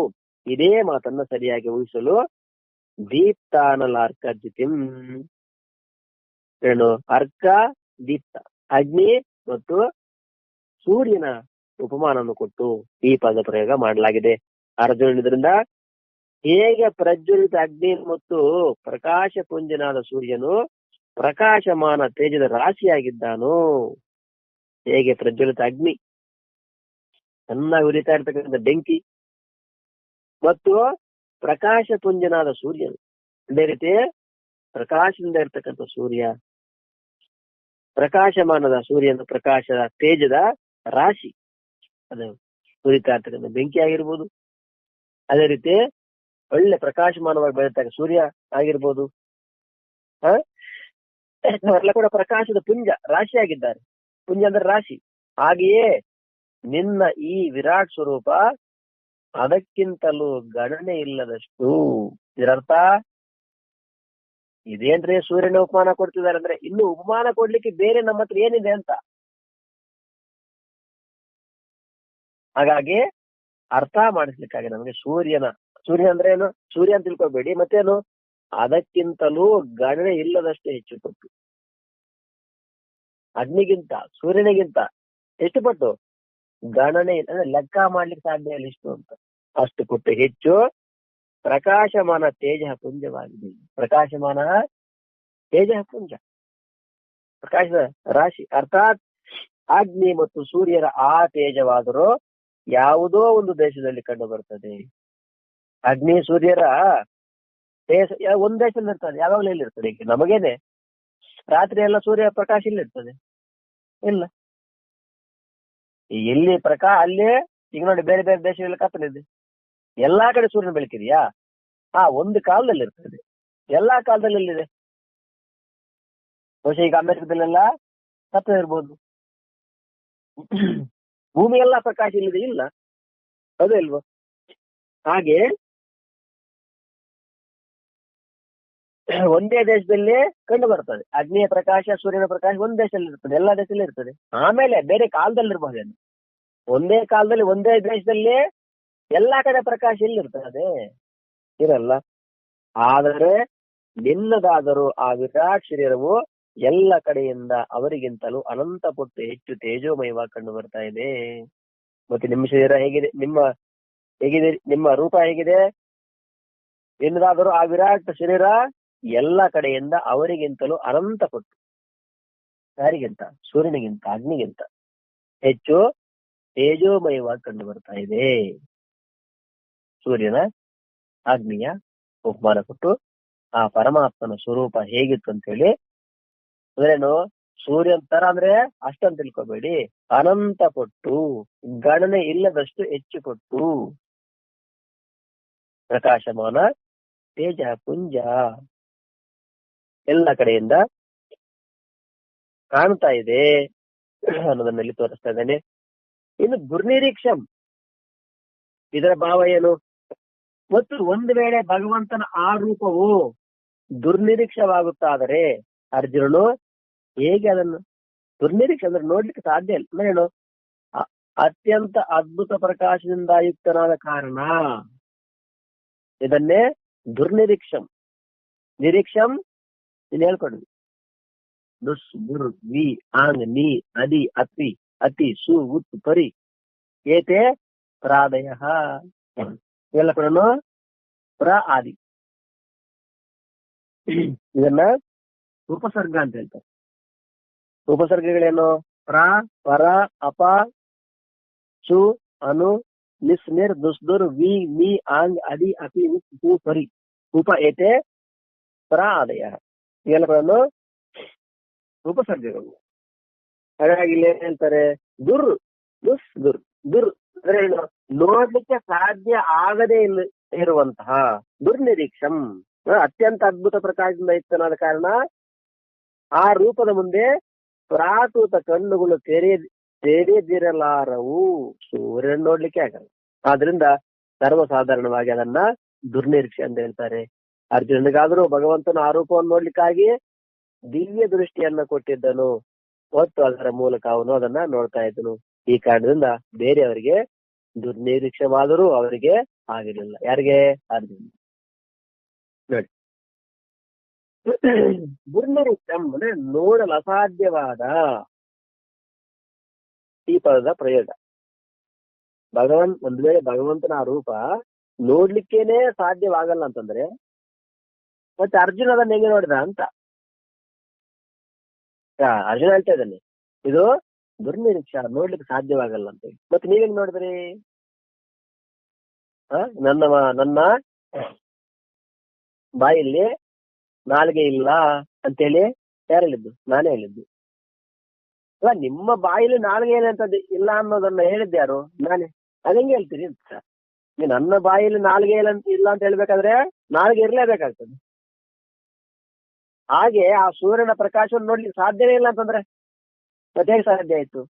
ಇದೇ ಮಾತನ್ನ ಸರಿಯಾಗಿ ಊಹಿಸಲು ದೀಪ್ತಾನಲಾರ್ಕ ಜಿತಿಂ, ಏನು? ಅರ್ಕ ದೀಪ್ತ, ಅಗ್ನಿ ಮತ್ತು ಸೂರ್ಯನ ಉಪಮಾನವನ್ನು ಕೊಟ್ಟು ಈ ಪದ ಪ್ರಯೋಗ ಮಾಡಲಾಗಿದೆ. ಅರ್ಜುನ ಇದರಿಂದ ಹೇಗೆ ಪ್ರಜ್ವಲಿತ ಅಗ್ನಿ ಮತ್ತು ಪ್ರಕಾಶ ಪುಂಜನಾದ ಸೂರ್ಯನು ಪ್ರಕಾಶಮಾನ ತೇಜದ ರಾಶಿಯಾಗಿದ್ದಾನೋ, ಹೇಗೆ ಪ್ರಜ್ವಲಿತ ಅಗ್ನಿ ಚೆನ್ನಾಗಿ ಉರಿತಾ ಇರ್ತಕ್ಕಂಥ ಬೆಂಕಿ ಮತ್ತು ಪ್ರಕಾಶ ಪುಂಜನಾದ ಸೂರ್ಯನು, ಅದೇ ರೀತಿ ಪ್ರಕಾಶದಿಂದ ಇರ್ತಕ್ಕಂಥ ಸೂರ್ಯ, ಪ್ರಕಾಶಮಾನದ ಸೂರ್ಯನ ಪ್ರಕಾಶದ ತೇಜದ ರಾಶಿ, ಅದು ಉರಿತಾ ಇರ್ತಕ್ಕಂಥ ಬೆಂಕಿ ಆಗಿರ್ಬೋದು. ಅದೇ ರೀತಿ ಒಳ್ಳೆ ಪ್ರಕಾಶಮಾನವಾಗಿ ಬೆಳೀತಕ್ಕ ಸೂರ್ಯ ಆಗಿರ್ಬೋದು. ಅವರೆಲ್ಲ ಕೂಡ ಪ್ರಕಾಶದ ಪುಂಜ, ರಾಶಿ ಆಗಿದ್ದಾರೆ. ಪುಂಜ ಅಂದ್ರೆ ರಾಶಿ. ಹಾಗೆಯೇ ನಿನ್ನ ಈ ವಿರಾಟ್ ಸ್ವರೂಪ ಅದಕ್ಕಿಂತಲೂ ಗಣನೆ ಇಲ್ಲದಷ್ಟು. ಇದರರ್ಥ ಇದೇನ್ರಿ ಸೂರ್ಯನ ಉಪಮಾನ ಕೊಡ್ತಿದ್ದಾರೆ ಅಂದ್ರೆ ಇನ್ನು ಉಪಮಾನ ಕೊಡ್ಲಿಕ್ಕೆ ಬೇರೆ ನಮ್ಮ ಹತ್ರ ಏನಿದೆ ಅಂತ. ಹಾಗಾಗಿ ಅರ್ಥ ಮಾಡಿಸ್ಲಿಕ್ಕಾಗಿ ನಮಗೆ ಸೂರ್ಯ ಅಂದ್ರೆ ಏನು? ಸೂರ್ಯ ಅಂತ ತಿಳ್ಕೊಬೇಡಿ, ಮತ್ತೇನು? ಅದಕ್ಕಿಂತಲೂ ಗಣನೆ ಇಲ್ಲದಷ್ಟು ಹೆಚ್ಚು ಪಟ್ಟು, ಅಗ್ನಿಗಿಂತ ಸೂರ್ಯನಿಗಿಂತ ಎಷ್ಟು ಪಟ್ಟು ಗಣನೆ ಅಂದ್ರೆ ಲೆಕ್ಕ ಮಾಡ್ಲಿಕ್ಕೆ ಸಾಧ್ಯ ಇಲ್ಲ ಇಷ್ಟು ಅಂತ. ಅಷ್ಟು ಪಟ್ಟು ಹೆಚ್ಚು ಪ್ರಕಾಶಮಾನ ತೇಜ ಪುಂಜವಾಗಿದೆ. ಪ್ರಕಾಶಮಾನ ತೇಜ ಪುಂಜ, ಪ್ರಕಾಶದ ರಾಶಿ, ಅರ್ಥಾತ್ ಅಗ್ನಿ ಮತ್ತು ಸೂರ್ಯರ ಆ ತೇಜವಾದರೂ ಯಾವುದೋ ಒಂದು ದೇಶದಲ್ಲಿ ಕಂಡು ಬರ್ತದೆ. ಅಗ್ನಿ ಸೂರ್ಯರ ತೇಜ ಒಂದ್ ದೇಶದಲ್ಲಿ ಇರ್ತದೆ, ಯಾವಾಗಲೂ ಎಲ್ಲಿರ್ತದೆ? ಈಗ ನಮಗೇನೆ ರಾತ್ರಿ ಎಲ್ಲ ಸೂರ್ಯ ಪ್ರಕಾಶ ಇಲ್ಲಿರ್ತದೆ ಇಲ್ಲ. ಎಲ್ಲಿ ಅಲ್ಲೇ ಈಗ ನೋಡಿ, ಬೇರೆ ಬೇರೆ ದೇಶಗಳಲ್ಲಿ ಕತ್ತಲಿದೆ, ಎಲ್ಲಾ ಕಡೆ ಸೂರ್ಯನ ಬೆಳಕಿದೆಯಾ? ಒಂದು ಕಾಲದಲ್ಲಿ ಇರ್ತದೆ, ಎಲ್ಲಾ ಕಾಲದಲ್ಲಿ ಎಲ್ಲಿದೆ? ಬಹುಶಃ ಈಗ ಅಮೆರಿಕದಲ್ಲೆಲ್ಲ ಕತ್ತಲೆ ಇರ್ಬೋದು. ಭೂಮಿ ಎಲ್ಲ ಪ್ರಕಾಶ ಇಲ್ಲಿದೆ ಇಲ್ಲ, ಅದು ಇಲ್ವೋ? ಹಾಗೆ ಒಂದೇ ದೇಶದಲ್ಲಿ ಕಂಡು ಬರ್ತದೆ ಅಗ್ನಿಯ ಪ್ರಕಾಶ, ಸೂರ್ಯನ ಪ್ರಕಾಶ ಒಂದ್ ದೇಶದಲ್ಲಿ ಇರ್ತದೆ, ಎಲ್ಲಾ ದೇಶದಲ್ಲಿ ಇರ್ತದೆ. ಆಮೇಲೆ ಬೇರೆ ಕಾಲದಲ್ಲಿ ಇರಬಹುದೇನು? ಒಂದೇ ಕಾಲದಲ್ಲಿ ಒಂದೇ ದೇಶದಲ್ಲಿ ಎಲ್ಲಾ ಕಡೆ ಪ್ರಕಾಶ ಎಲ್ಲಿರ್ತದೆ? ಇರಲ್ಲ. ಆದರೆ ನಿನ್ನದಾದರೂ ಆ ವಿರಾಟ್ ಶರೀರವು ಎಲ್ಲ ಕಡೆಯಿಂದ ಅವರಿಗಿಂತಲೂ ಅನಂತ ಪಟ್ಟು ಹೆಚ್ಚು ತೇಜೋಮಯವಾಗಿ ಕಂಡು ಬರ್ತಾ ಇದೆ. ಮತ್ತೆ ನಿಮ್ಮ ಶರೀರ ಹೇಗಿದೆ? ನಿಮ್ಮ ರೂಪ ಹೇಗಿದೆ? ನಿನ್ನದಾದರೂ ಆ ವಿರಾಟ್ ಶರೀರ ಎಲ್ಲ ಕಡೆಯಿಂದ ಅವರಿಗಿಂತಲೂ ಅನಂತ ಪಟ್ಟು, ಯಾರಿಗಿಂತ? ಸೂರ್ಯನಿಗಿಂತ, ಅಗ್ನಿಗಿಂತ ಹೆಚ್ಚು ತೇಜೋಮಯವಾಗಿ ಕಂಡು ಬರ್ತಾ ಇದೆ. ಸೂರ್ಯನ, ಅಗ್ನಿಯ ಉಪಮಾನ ಕೊಟ್ಟು ಆ ಪರಮಾತ್ಮನ ಸ್ವರೂಪ ಹೇಗಿತ್ತು ಅಂತ ಹೇಳಿ, ಅಂದ್ರೇನು? ಸೂರ್ಯನ ತರ ಅಂದ್ರೆ ಅಷ್ಟಂತ ತಿಳ್ಕೊಬೇಡಿ, ಅನಂತ ಪಟ್ಟು, ಗಣನೆ ಇಲ್ಲದಷ್ಟು ಹೆಚ್ಚು ಪಟ್ಟು ಪ್ರಕಾಶಮಾನ ತೇಜ ಪುಂಜ ಎಲ್ಲ ಕಡೆಯಿಂದ ಕಾಣ್ತಾ ಇದೆ ಅನ್ನೋದನ್ನಲ್ಲಿ ತೋರಿಸ್ತಾ ಇದ್ದೇನೆ. ಇನ್ನು ದುರ್ನಿರೀಕ್ಷಂ, ಇದರ ಭಾವ ಏನು? ಮತ್ತು ಒಂದು ವೇಳೆ ಭಗವಂತನ ಆ ರೂಪವು ದುರ್ನಿರೀಕ್ಷವಾಗುತ್ತಾದರೆ ಅರ್ಜುನನು ಹೇಗೆ ಅದನ್ನು? ದುರ್ನಿರೀಕ್ಷೆ ಅಂದ್ರೆ ನೋಡ್ಲಿಕ್ಕೆ ಸಾಧ್ಯ ಇಲ್ಲ. ಏನು? ಅತ್ಯಂತ ಅದ್ಭುತ ಪ್ರಕಾಶದಿಂದ ಯುಕ್ತನಾದ ಕಾರಣ ಇದನ್ನೇ ದುರ್ನಿರೀಕ್ಷಂ. ನಿರೀಕ್ಷಂ ನೀನ್ ಹೇಳ್ಕೊಡ್ವಿ. ದುಸ್ ಗುರ್ ವಿ ಆಂಗ್ ನೀ ಅದಿ ಅತಿ ಅತಿ ಸು ಉತ್ ಪರಿ ಏತೆ ಪ್ರಾದಯ ಎಲ್ಲ ಕೂಡ ಪ್ರ ಆದಿ. ಇದನ್ನ ಉಪಸರ್ಗ ಅಂತ ಹೇಳ್ತಾರೆ. ಉಪಸರ್ಗಗಳೇನು? ಪ್ರ, ಪರ, ಅಪ, ಸು, ಅನು, ನಿಸ್, ನಿರ್, ದುಸ್, ದುರ್, ವಿ, ಮಿ, ಆಂಗ್, ಅದಿ, ಅತಿ, ಉತ್, ಪರಿ, ಉಪ ಏತೆ ಪ್ರ ಆದಯ. ಇವೆಲ್ಲಗಳನ್ನು ಉಪಸರ್ಗಗಳು. ಹಾಗಾಗಿ ಇಲ್ಲಿ ಏನ್ ಹೇಳ್ತಾರೆ? ದುರ್, ದುಸ್, ದುರ್, ದುರ್ ಅಂದ್ರೆ ಏನು? ನೋಡ್ಲಿಕ್ಕೆ ಸಾಧ್ಯ ಆಗದೇ ಇರುವಂತಹ ದುರ್ನಿರೀಕ್ಷಂ, ಅತ್ಯಂತ ಅದ್ಭುತ ಪ್ರಕಾಶದಿಂದ ಯುಕ್ತನಾದ ಕಾರಣ ಆ ರೂಪದ ಮುಂದೆ ಪ್ರಾಕೃತ ಕಣ್ಣುಗಳು ತೆರೆದಿರಲಾರವು. ಸೂರ್ಯನ ನೋಡ್ಲಿಕ್ಕೆ ಆಗಲ್ಲ. ಆದ್ರಿಂದ ಸರ್ವಸಾಧಾರಣವಾಗಿ ಅದನ್ನ ದುರ್ನಿರೀಕ್ಷೆ ಅಂತ ಹೇಳ್ತಾರೆ. ಅರ್ಜುನನಿಗಾದರೂ ಭಗವಂತನ ಆ ರೂಪವನ್ನು ನೋಡ್ಲಿಕ್ಕಾಗಿ ದಿವ್ಯ ದೃಷ್ಟಿಯನ್ನ ಕೊಟ್ಟಿದ್ದನು, ಮತ್ತು ಅದರ ಮೂಲಕ ಅವನು ಅದನ್ನ ನೋಡ್ತಾ ಇದ್ದನು. ಈ ಕಾರಣದಿಂದ ಬೇರೆಯವರಿಗೆ ದುರ್ನಿರೀಕ್ಷವಾದರೂ ಅವರಿಗೆ ಆಗಿರಲಿಲ್ಲ. ಯಾರಿಗೆ? ಅರ್ಜುನ. ನೋಡಿ, ದುರ್ನಿರೀಕ್ಷಂ ಅಂದ್ರೆ ನೋಡಲು ಅಸಾಧ್ಯವಾದ ಈ ಪದದ ಪ್ರಯೋಗ. ಒಂದು ವೇಳೆ ಭಗವಂತನ ಆ ರೂಪ ನೋಡ್ಲಿಕ್ಕೇನೆ ಸಾಧ್ಯವಾಗಲ್ಲ ಅಂತಂದ್ರೆ ಮತ್ತೆ ಅರ್ಜುನ ಅದನ್ನ ಹೇಗೆ ನೋಡಿದ ಅಂತ ಅರ್ಜುನ ಹೇಳ್ತಾ ಇದ್ದಾನೆ, ಇದು ದುರ್ನಿರೀಕ್ಷ, ನೋಡ್ಲಿಕ್ಕೆ ಸಾಧ್ಯವಾಗಲ್ಲ ಅಂತ ಹೇಳಿ. ಮತ್ತೆ ನೀವೇನ್ ನೋಡಿದ್ರಿ? ನನ್ನ ಬಾಯಲ್ಲಿ ನಾಲ್ಗೆ ಇಲ್ಲ ಅಂತೇಳಿ ಯಾರು ಹೇಳಿದ್ದು? ನಾನೇ ಹೇಳಿದ್ದು. ಅಲ್ಲ, ನಿಮ್ಮ ಬಾಯಲ್ಲಿ ನಾಲ್ಗೆ ಏನಂತದ್ದು ಇಲ್ಲ ಅನ್ನೋದನ್ನ ಹೇಳಿದ್ದೆ ಯಾರು? ನಾನೇ. ಅದಂಗೆ ಹೇಳ್ತೀರಿ ಅಂತ. ನನ್ನ ಬಾಯಲ್ಲಿ ನಾಲ್ಗೆ ಇಲ್ಲ ಅಂತ ಹೇಳ್ಬೇಕಾದ್ರೆ ನಾಲ್ಗೆ ಇರ್ಲೇಬೇಕಾಗ್ತದೆ. ಹಾಗೆ ಆ ಸೂರ್ಯನ ಪ್ರಕಾಶವನ್ನು ನೋಡ್ಲಿಕ್ಕೆ ಸಾಧ್ಯವೇ ಇಲ್ಲ ಅಂತಂದ್ರೆ ಮತ್ತೆ ಹೇಗೆ ಸಾಧ್ಯ ಆಯ್ತು?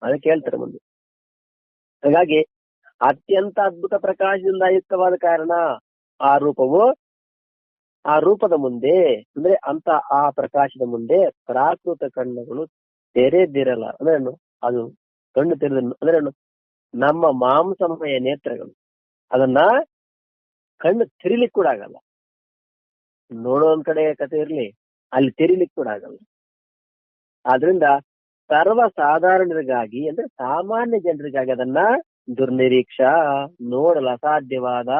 ಅದಕ್ಕೆ ಹೇಳ್ತಾರೆ ಮುಂದೆ. ಹಾಗಾಗಿ ಅತ್ಯಂತ ಅದ್ಭುತ ಪ್ರಕಾಶದಿಂದ ಯುಕ್ತವಾದ ಕಾರಣ ಆ ರೂಪದ ಮುಂದೆ ಅಂದ್ರೆ ಅಂತ ಆ ಪ್ರಕಾಶದ ಮುಂದೆ ಪ್ರಾಕೃತ ಕಣ್ಣುಗಳು ತೆರೆದಿರಲ್ಲ. ಅಂದ್ರೇನು? ಅದು ಕಣ್ಣು ತೆರೆದ ಅಂದ್ರೇನು? ನಮ್ಮ ಮಾಂಸಮಯ ನೇತ್ರಗಳು ಅದನ್ನ ಕಣ್ಣು ತೆರಿಲಿಕ್ಕೆ ಕೂಡ ಆಗಲ್ಲ. ನೋಡೋ ಒಂದ್ ಕಡೆ ಕತೆ ಇರ್ಲಿ, ಅಲ್ಲಿ ತೆರಿಲಿಕ್ಕೆ ಕೂಡ ಆಗಲ್ಲ. ಆದ್ರಿಂದ ಸರ್ವಸಾಧಾರಣರಿಗಾಗಿ ಅಂದ್ರೆ ಸಾಮಾನ್ಯ ಜನರಿಗಾಗಿ ಅದನ್ನ ದುರ್ನಿರೀಕ್ಷ, ನೋಡಲು ಅಸಾಧ್ಯವಾದ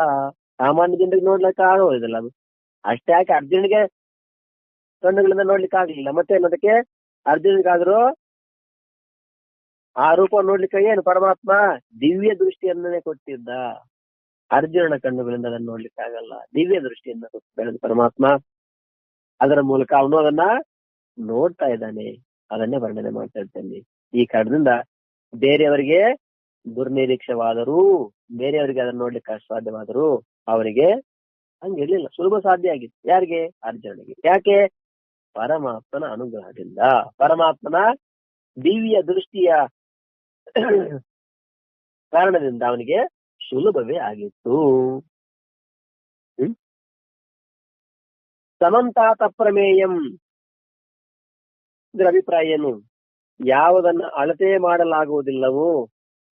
ಸಾಮಾನ್ಯ ಜನರಿಗೆ ನೋಡ್ಲಿಕ್ಕೆ ಆಗೋದಿಲ್ಲ ಅದು. ಅಷ್ಟೇ ಯಾಕೆ ಅರ್ಜುನಿಗೆ ಕಣ್ಣುಗಳಿಂದ ನೋಡ್ಲಿಕ್ಕೆ ಆಗ್ಲಿಲ್ಲ, ಮತ್ತೆ ಅದಕ್ಕೆ ಅರ್ಜುನಿಗಾದ್ರೂ ಆ ರೂಪ ನೋಡ್ಲಿಕ್ಕೆ ಏನು ಪರಮಾತ್ಮ ದಿವ್ಯ ದೃಷ್ಟಿಯನ್ನೇ ಕೊಟ್ಟಿದ್ದ. ಅರ್ಜುನನ ಕಣ್ಣುಗಳಿಂದ ಅದನ್ನು ನೋಡ್ಲಿಕ್ಕೆ ಆಗಲ್ಲ, ದಿವ್ಯ ದೃಷ್ಟಿಯನ್ನ ಕೊಟ್ಟಿದ್ದ ಪರಮಾತ್ಮ. ಅದರ ಮೂಲಕ ಅವನು ಅದನ್ನ ನೋಡ್ತಾ ಇದ್ದಾನೆ. ಅದನ್ನೇ ವರ್ಣನೆ ಮಾಡ್ತಾ ಇದ್ದಾನೆ. ಈ ಕಾರಣದಿಂದ ಬೇರೆಯವರಿಗೆ ದುರ್ನಿರೀಕ್ಷವಾದರೂ, ಬೇರೆಯವರಿಗೆ ಅದನ್ನ ನೋಡ್ಲಿಕ್ಕೆ ಅಸಾಧ್ಯವಾದರೂ ಅವರಿಗೆ ಹಂಗಿರ್ಲಿಲ್ಲ, ಸುಲಭ ಸಾಧ್ಯ ಆಗಿತ್ತು. ಯಾರಿಗೆ? ಅರ್ಜುನನಿಗೆ. ಯಾಕೆ? ಪರಮಾತ್ಮನ ಅನುಗ್ರಹದಿಂದ, ಪರಮಾತ್ಮನ ದಿವ್ಯ ದೃಷ್ಟಿಯ ಕಾರಣದಿಂದ ಅವನಿಗೆ ಸುಲಭವೇ ಆಗಿತ್ತು. ಸಮಂತಾತ ಪ್ರಮೇಯಂ, ಇದರ ಅಭಿಪ್ರಾಯ ಏನು? ಯಾವುದನ್ನ ಅಳತೆ ಮಾಡಲಾಗುವುದಿಲ್ಲವೋ,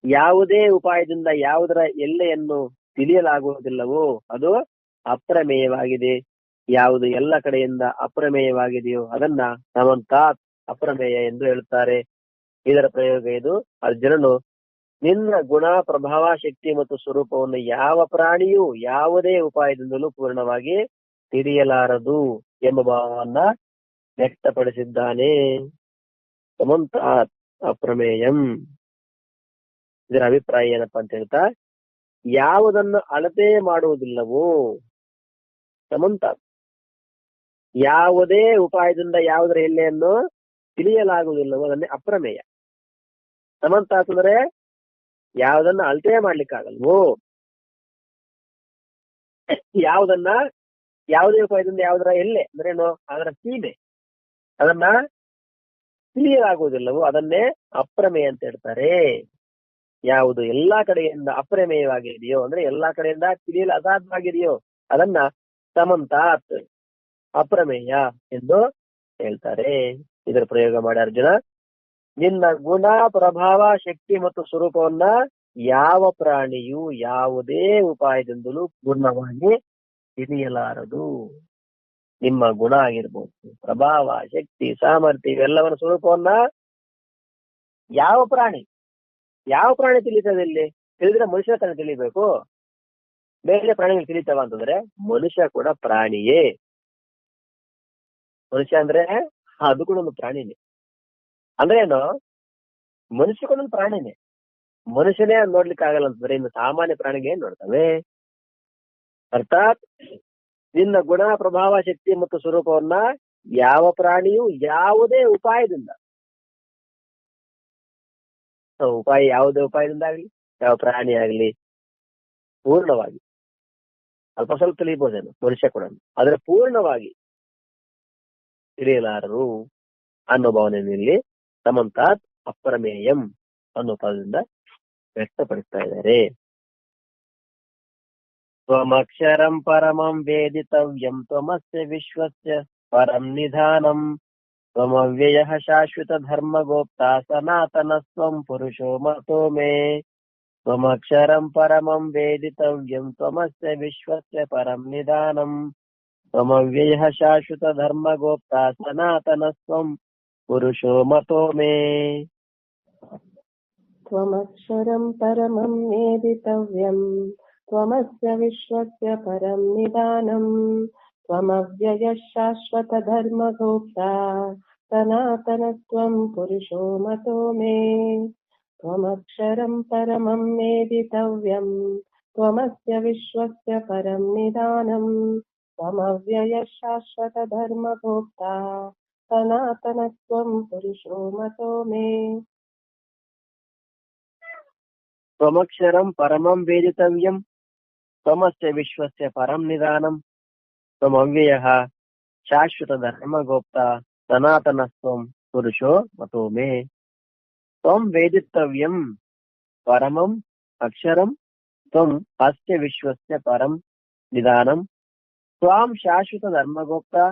ಯಾವುದೇ ಉಪಾಯದಿಂದ ಯಾವುದರ ಎಲ್ಲೆಯನ್ನು ತಿಳಿಯಲಾಗುವುದಿಲ್ಲವೋ ಅದು ಅಪ್ರಮೇಯವಾಗಿದೆ. ಯಾವುದು ಎಲ್ಲ ಕಡೆಯಿಂದ ಅಪ್ರಮೇಯವಾಗಿದೆಯೋ ಅದನ್ನ ಸಮಂತಾತ್ ಅಪ್ರಮೇಯ ಎಂದು ಹೇಳುತ್ತಾರೆ. ಇದರ ಪ್ರಯೋಗ ಇದು. ಅರ್ಜುನನು ನಿನ್ನ ಗುಣ, ಪ್ರಭಾವ, ಶಕ್ತಿ ಮತ್ತು ಸ್ವರೂಪವನ್ನು ಯಾವ ಪ್ರಾಣಿಯೂ ಯಾವುದೇ ಉಪಾಯದಿಂದಲೂ ಪೂರ್ಣವಾಗಿ ತಿಳಿಯಲಾರದು ಎಂಬ ಭಾವವನ್ನ ವ್ಯಕ್ತಪಡಿಸಿದ್ದಾನೆ. ಸಮಂತಾತ್ ಅಪ್ರಮೇಯಂ. ಇದರ ಅಭಿಪ್ರಾಯ ಏನಪ್ಪಾ ಅಂತ ಹೇಳ್ತಾ, ಯಾವುದನ್ನು ಅಳತೆ ಮಾಡುವುದಿಲ್ಲವೋ, ಸಮಂತಾತ್ ಯಾವುದೇ ಉಪಾಯದಿಂದ ಯಾವುದರ ಎಲ್ಲೆಯನ್ನು ತಿಳಿಯಲಾಗುವುದಿಲ್ಲವೋ ಅದನ್ನೇ ಅಪ್ರಮೇಯ. ಸಮಂತಾತ್ ಅಂದ್ರೆ ಯಾವುದನ್ನ ಅಳತೆ ಮಾಡ್ಲಿಕ್ಕಾಗಲ್ವೋ, ಯಾವುದನ್ನ ಯಾವುದೇ ಉಪಾಯದಿಂದ ಯಾವುದರ ಎಲ್ಲೆ ಅಂದ್ರೇನು ಅದರ ಸೀಮೆ ಅದನ್ನ ತಿಳಿಯಲಾಗುವುದಿಲ್ಲವೋ ಅದನ್ನೇ ಅಪ್ರಮೇಯ ಅಂತ ಹೇಳ್ತಾರೆ. ಯಾವುದು ಎಲ್ಲಾ ಕಡೆಯಿಂದ ಅಪ್ರಮೇಯವಾಗಿದೆಯೋ ಅಂದ್ರೆ ಎಲ್ಲಾ ಕಡೆಯಿಂದ ತಿಳಿಯಲು ಅಸಾಧ್ಯವಾಗಿದೆಯೋ ಅದನ್ನ ಸಮಂತಾತ್ ಅಪ್ರಮೇಯ ಎಂದು ಹೇಳ್ತಾರೆ. ಇದರ ಪ್ರಯೋಗ ಮಾಡಿ ಅರ್ಜುನ, ನಿನ್ನ ಗುಣ, ಪ್ರಭಾವ, ಶಕ್ತಿ ಮತ್ತು ಸ್ವರೂಪವನ್ನ ಯಾವ ಪ್ರಾಣಿಯು ಯಾವುದೇ ಉಪಾಯದಿಂದಲೂ ಪೂರ್ಣವಾಗಿ ತಿಳಿಯಲಾರದು. ನಿಮ್ಮ ಗುಣ ಆಗಿರ್ಬೋದು, ಪ್ರಭಾವ, ಶಕ್ತಿ, ಸಾಮರ್ಥ್ಯ ಇವೆಲ್ಲವನ್ನ ಸ್ವರೂಪವನ್ನ ಯಾವ ಪ್ರಾಣಿ ತಿಳಿತದೆ? ಇಲ್ಲಿ ತಿಳಿದ್ರೆ ಮನುಷ್ಯ ತಾನೇ ತಿಳಿಬೇಕು. ಬೇರೆ ಪ್ರಾಣಿಗಳು ತಿಳಿತಾವ ಅಂತಂದ್ರೆ ಮನುಷ್ಯ ಕೂಡ ಪ್ರಾಣಿಯೇ. ಮನುಷ್ಯ ಅಂದ್ರೆ ಅದು ಕೂಡ ಒಂದು ಪ್ರಾಣಿನೇ. ಅಂದ್ರೆ ಏನು? ಮನುಷ್ಯ ಕೂಡ ಒಂದು ಪ್ರಾಣಿನೇ. ಮನುಷ್ಯನೇ ನೋಡ್ಲಿಕ್ಕೆ ಆಗಲ್ಲ ಅಂತಂದ್ರೆ ಇನ್ನು ಸಾಮಾನ್ಯ ಪ್ರಾಣಿಗೆ ಏನ್ ನೋಡ್ತವೆ? ಅರ್ಥಾತ್ ನಿನ್ನ ಗುಣ, ಪ್ರಭಾವ, ಶಕ್ತಿ ಮತ್ತು ಸ್ವರೂಪವನ್ನ ಯಾವ ಪ್ರಾಣಿಯೂ ಯಾವುದೇ ಉಪಾಯದಿಂದ, ಯಾವುದೇ ಉಪಾಯದಿಂದ ಆಗ್ಲಿ, ಯಾವ ಪ್ರಾಣಿ ಆಗ್ಲಿ ಪೂರ್ಣವಾಗಿ, ಅಲ್ಪ ಸ್ವಲ್ಪ ತಿಳಿಬಹುದೇನು ಮನುಷ್ಯ ಕೂಡ, ಆದ್ರೆ ಪೂರ್ಣವಾಗಿ ತಿಳಿಯಲಾರರು ಅನ್ನೋ ಭಾವನೆಯಲ್ಲಿ ಸಮಂತಾತ್ ಅಪ್ರಮೇಯಂ ಅನ್ನೋ ಪದದಿಂದ ವ್ಯಕ್ತಪಡಿಸ್ತಾ ಇದ್ದಾರೆ. ತ್ವಮಕ್ಷರಂ ಪರಮಂ ವೇದಿತವ್ಯಂ ತ್ವಮಸ್ಯ ವಿಶ್ವಸ್ಯ ಪರಂ ನಿಧಾನಂ ತ್ವಮವ್ಯಯಃ ಶಾಶ್ವತ ಧರ್ಮಗೋಪ್ತಾ ಸನಾತನಸ್ತ್ವಂ ಪುರುಷೋ ಮತೋ ಮೇ. ತ್ವಮಕ್ಷರಂ ಪರಮಂ ವೇದಿತವ್ಯಂ ತ್ವಮಸ್ಯ ವಿಶ್ವಸ್ಯ ಪರಂ ನಿಧಾನಂ ತ್ವಮವ್ಯಯಃ ಶಾಶ್ವತ ಧರ್ಮಗೋಪ್ತಾ ಸನಾತನಸ್ತ್ವಂ ಪುರುಷೋ ಮತೋ ಮೇ. ತ್ವಮಕ್ಷರಂ ಪರಮಂ ವೇದಿತವ್ಯಂ ತ್ವಮಸ್ಯ ವಿಶ್ವಸ್ಯ ಪರಂ ನಿಧಾನಂ ತ್ವಮವ್ಯಯಃ ಶಾಶ್ವತ ಧರ್ಮಗೋಪ್ತಾ ಸನಾತನಸ್ತ್ವಂ ಪುರುಷೋ ಮತೋ ಮೇ. ತ್ವಮಕ್ಷರಂ ಪರಮಂ ವೇದಿತವ್ಯಂ ತ್ವಮಸ್ಯ ವಿಶ್ವಸ್ಯ ಪರಂ ನಿಧಾನಂ ತ್ವಮವ್ಯಯಃ ಶಾಶ್ವತ ಧರ್ಮಗೋಪ್ತಾ ಸನಾತನಸ್ತ್ವಂ ಪುರುಷೋ ಮತೋ ಮೇ. ತ್ವಮಕ್ಷರಂ ಪರಮಂ ವೇದಿತವ್ಯಂ ತ್ವಮಸ್ಯ ವಿಶ್ವಸ್ಯ ಪರಂ ನಿಧಾನಂ ತ್ವಮವ್ಯಯಃ ಶಾಶ್ವತ ಧರ್ಮಗೋಪ್ತಾ ಸನಾತನಸ್ತ್ವಂ ಪುರುಷೋ ಮತೋ ಮೇ. ತ್ವಂ ವೇದಿತವ್ಯಂ ಪರಮಂ ಅಕ್ಷರಂ ತ್ವಂ ಅಸ್ಯ ವಿಶ್ವಸ್ಯ ಪರಂ ನಿಧಾನಂ ತ್ವಾಂ ಶಾಶ್ವತ ಧರ್ಮಗೋಪ್ತಾ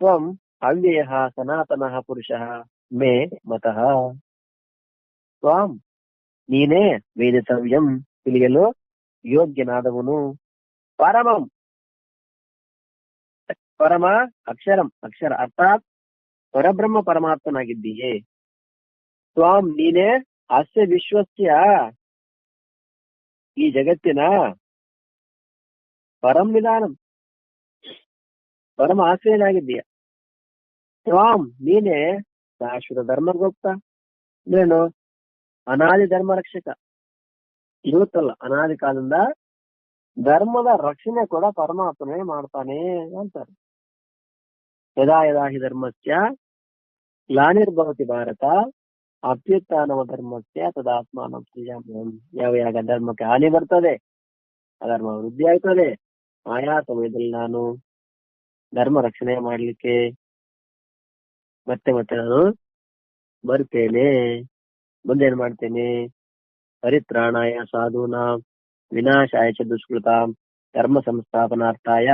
ತ್ವಂ ಅವ್ಯಯಃ ಸನಾತನಃ ಪುರುಷಃ ಮೇ ಮತಃ. ತ್ವಾಂ ನೀನೇ ವೇದಿತವ್ಯಂ ತಿಳಿಯಲು ಯೋಗ್ಯನಾದವನು, ಪರಮಂ ಪರಮ ಅಕ್ಷರಂ ಅಕ್ಷರ ಅರ್ಥಾತ್ ಪರಬ್ರಹ್ಮ ಪರಮಾತ್ಮನಾಗಿದ್ದೀಯೇ. ತ್ವಾಂ ನೀನೇ ಅಸ್ಯ ವಿಶ್ವಸ್ಯ ಈ ಜಗತ್ತಿನ ಪರಂ ನಿಧಾನಂ, ಪರಮ ಆಶ್ರಯನಾಗಿದ್ದೀಯ. ತ್ವಾಂ ನೀನೇ ಶಾಶ್ವತ ಧರ್ಮಗೋಪ್ತ, ಅಂದ್ರೇನು? ಅನಾದಿ ಧರ್ಮ ರಕ್ಷಕ. ಇವತ್ತಲ್ಲ, ಅನಾದಿ ಕಾಲದಿಂದ ಧರ್ಮದ ರಕ್ಷಣೆ ಕೂಡ ಪರಮಾತ್ಮನೇ ಮಾಡ್ತಾನೆ ಅಂತಾರೆ. ಯದಾ ಯದಾ ಹಿ ಧರ್ಮಸ್ಯ ಗ್ಲಾನಿರ್ಭವತಿ ಭಾರತ ಅಭ್ಯುತ್ಥಾನವ ಧರ್ಮಸ್ಯ ತದಾತ್ಮಾನಂ ಸೃಜಾಮ್ಯಹಂ. ಯಾವಾಗ ಧರ್ಮಕ್ಕೆ ಹಾನಿ ಬರ್ತದೆ, ಅಧರ್ಮ ವೃದ್ಧಿ ಆಯ್ತದೆ, ಆಯಾ ಸಮಯದಲ್ಲಿ ನಾನು ಧರ್ಮ ರಕ್ಷಣೆ ಮಾಡ್ಲಿಕ್ಕೆ ಮತ್ತೆ ಮತ್ತೆ ನಾನು ಬರ್ತೇನೆ. ಮುಂದೇನ್ ಮಾಡ್ತೇನೆ? ಪರಿತ್ರಾಣಾಯ ಸಾಧೂನಾಂ ವಿನಾಶಾಯ ಚ ದುಷ್ಕೃತಾಂ ಧರ್ಮ ಸಂಸ್ಥಾಪನಾರ್ಥಾಯ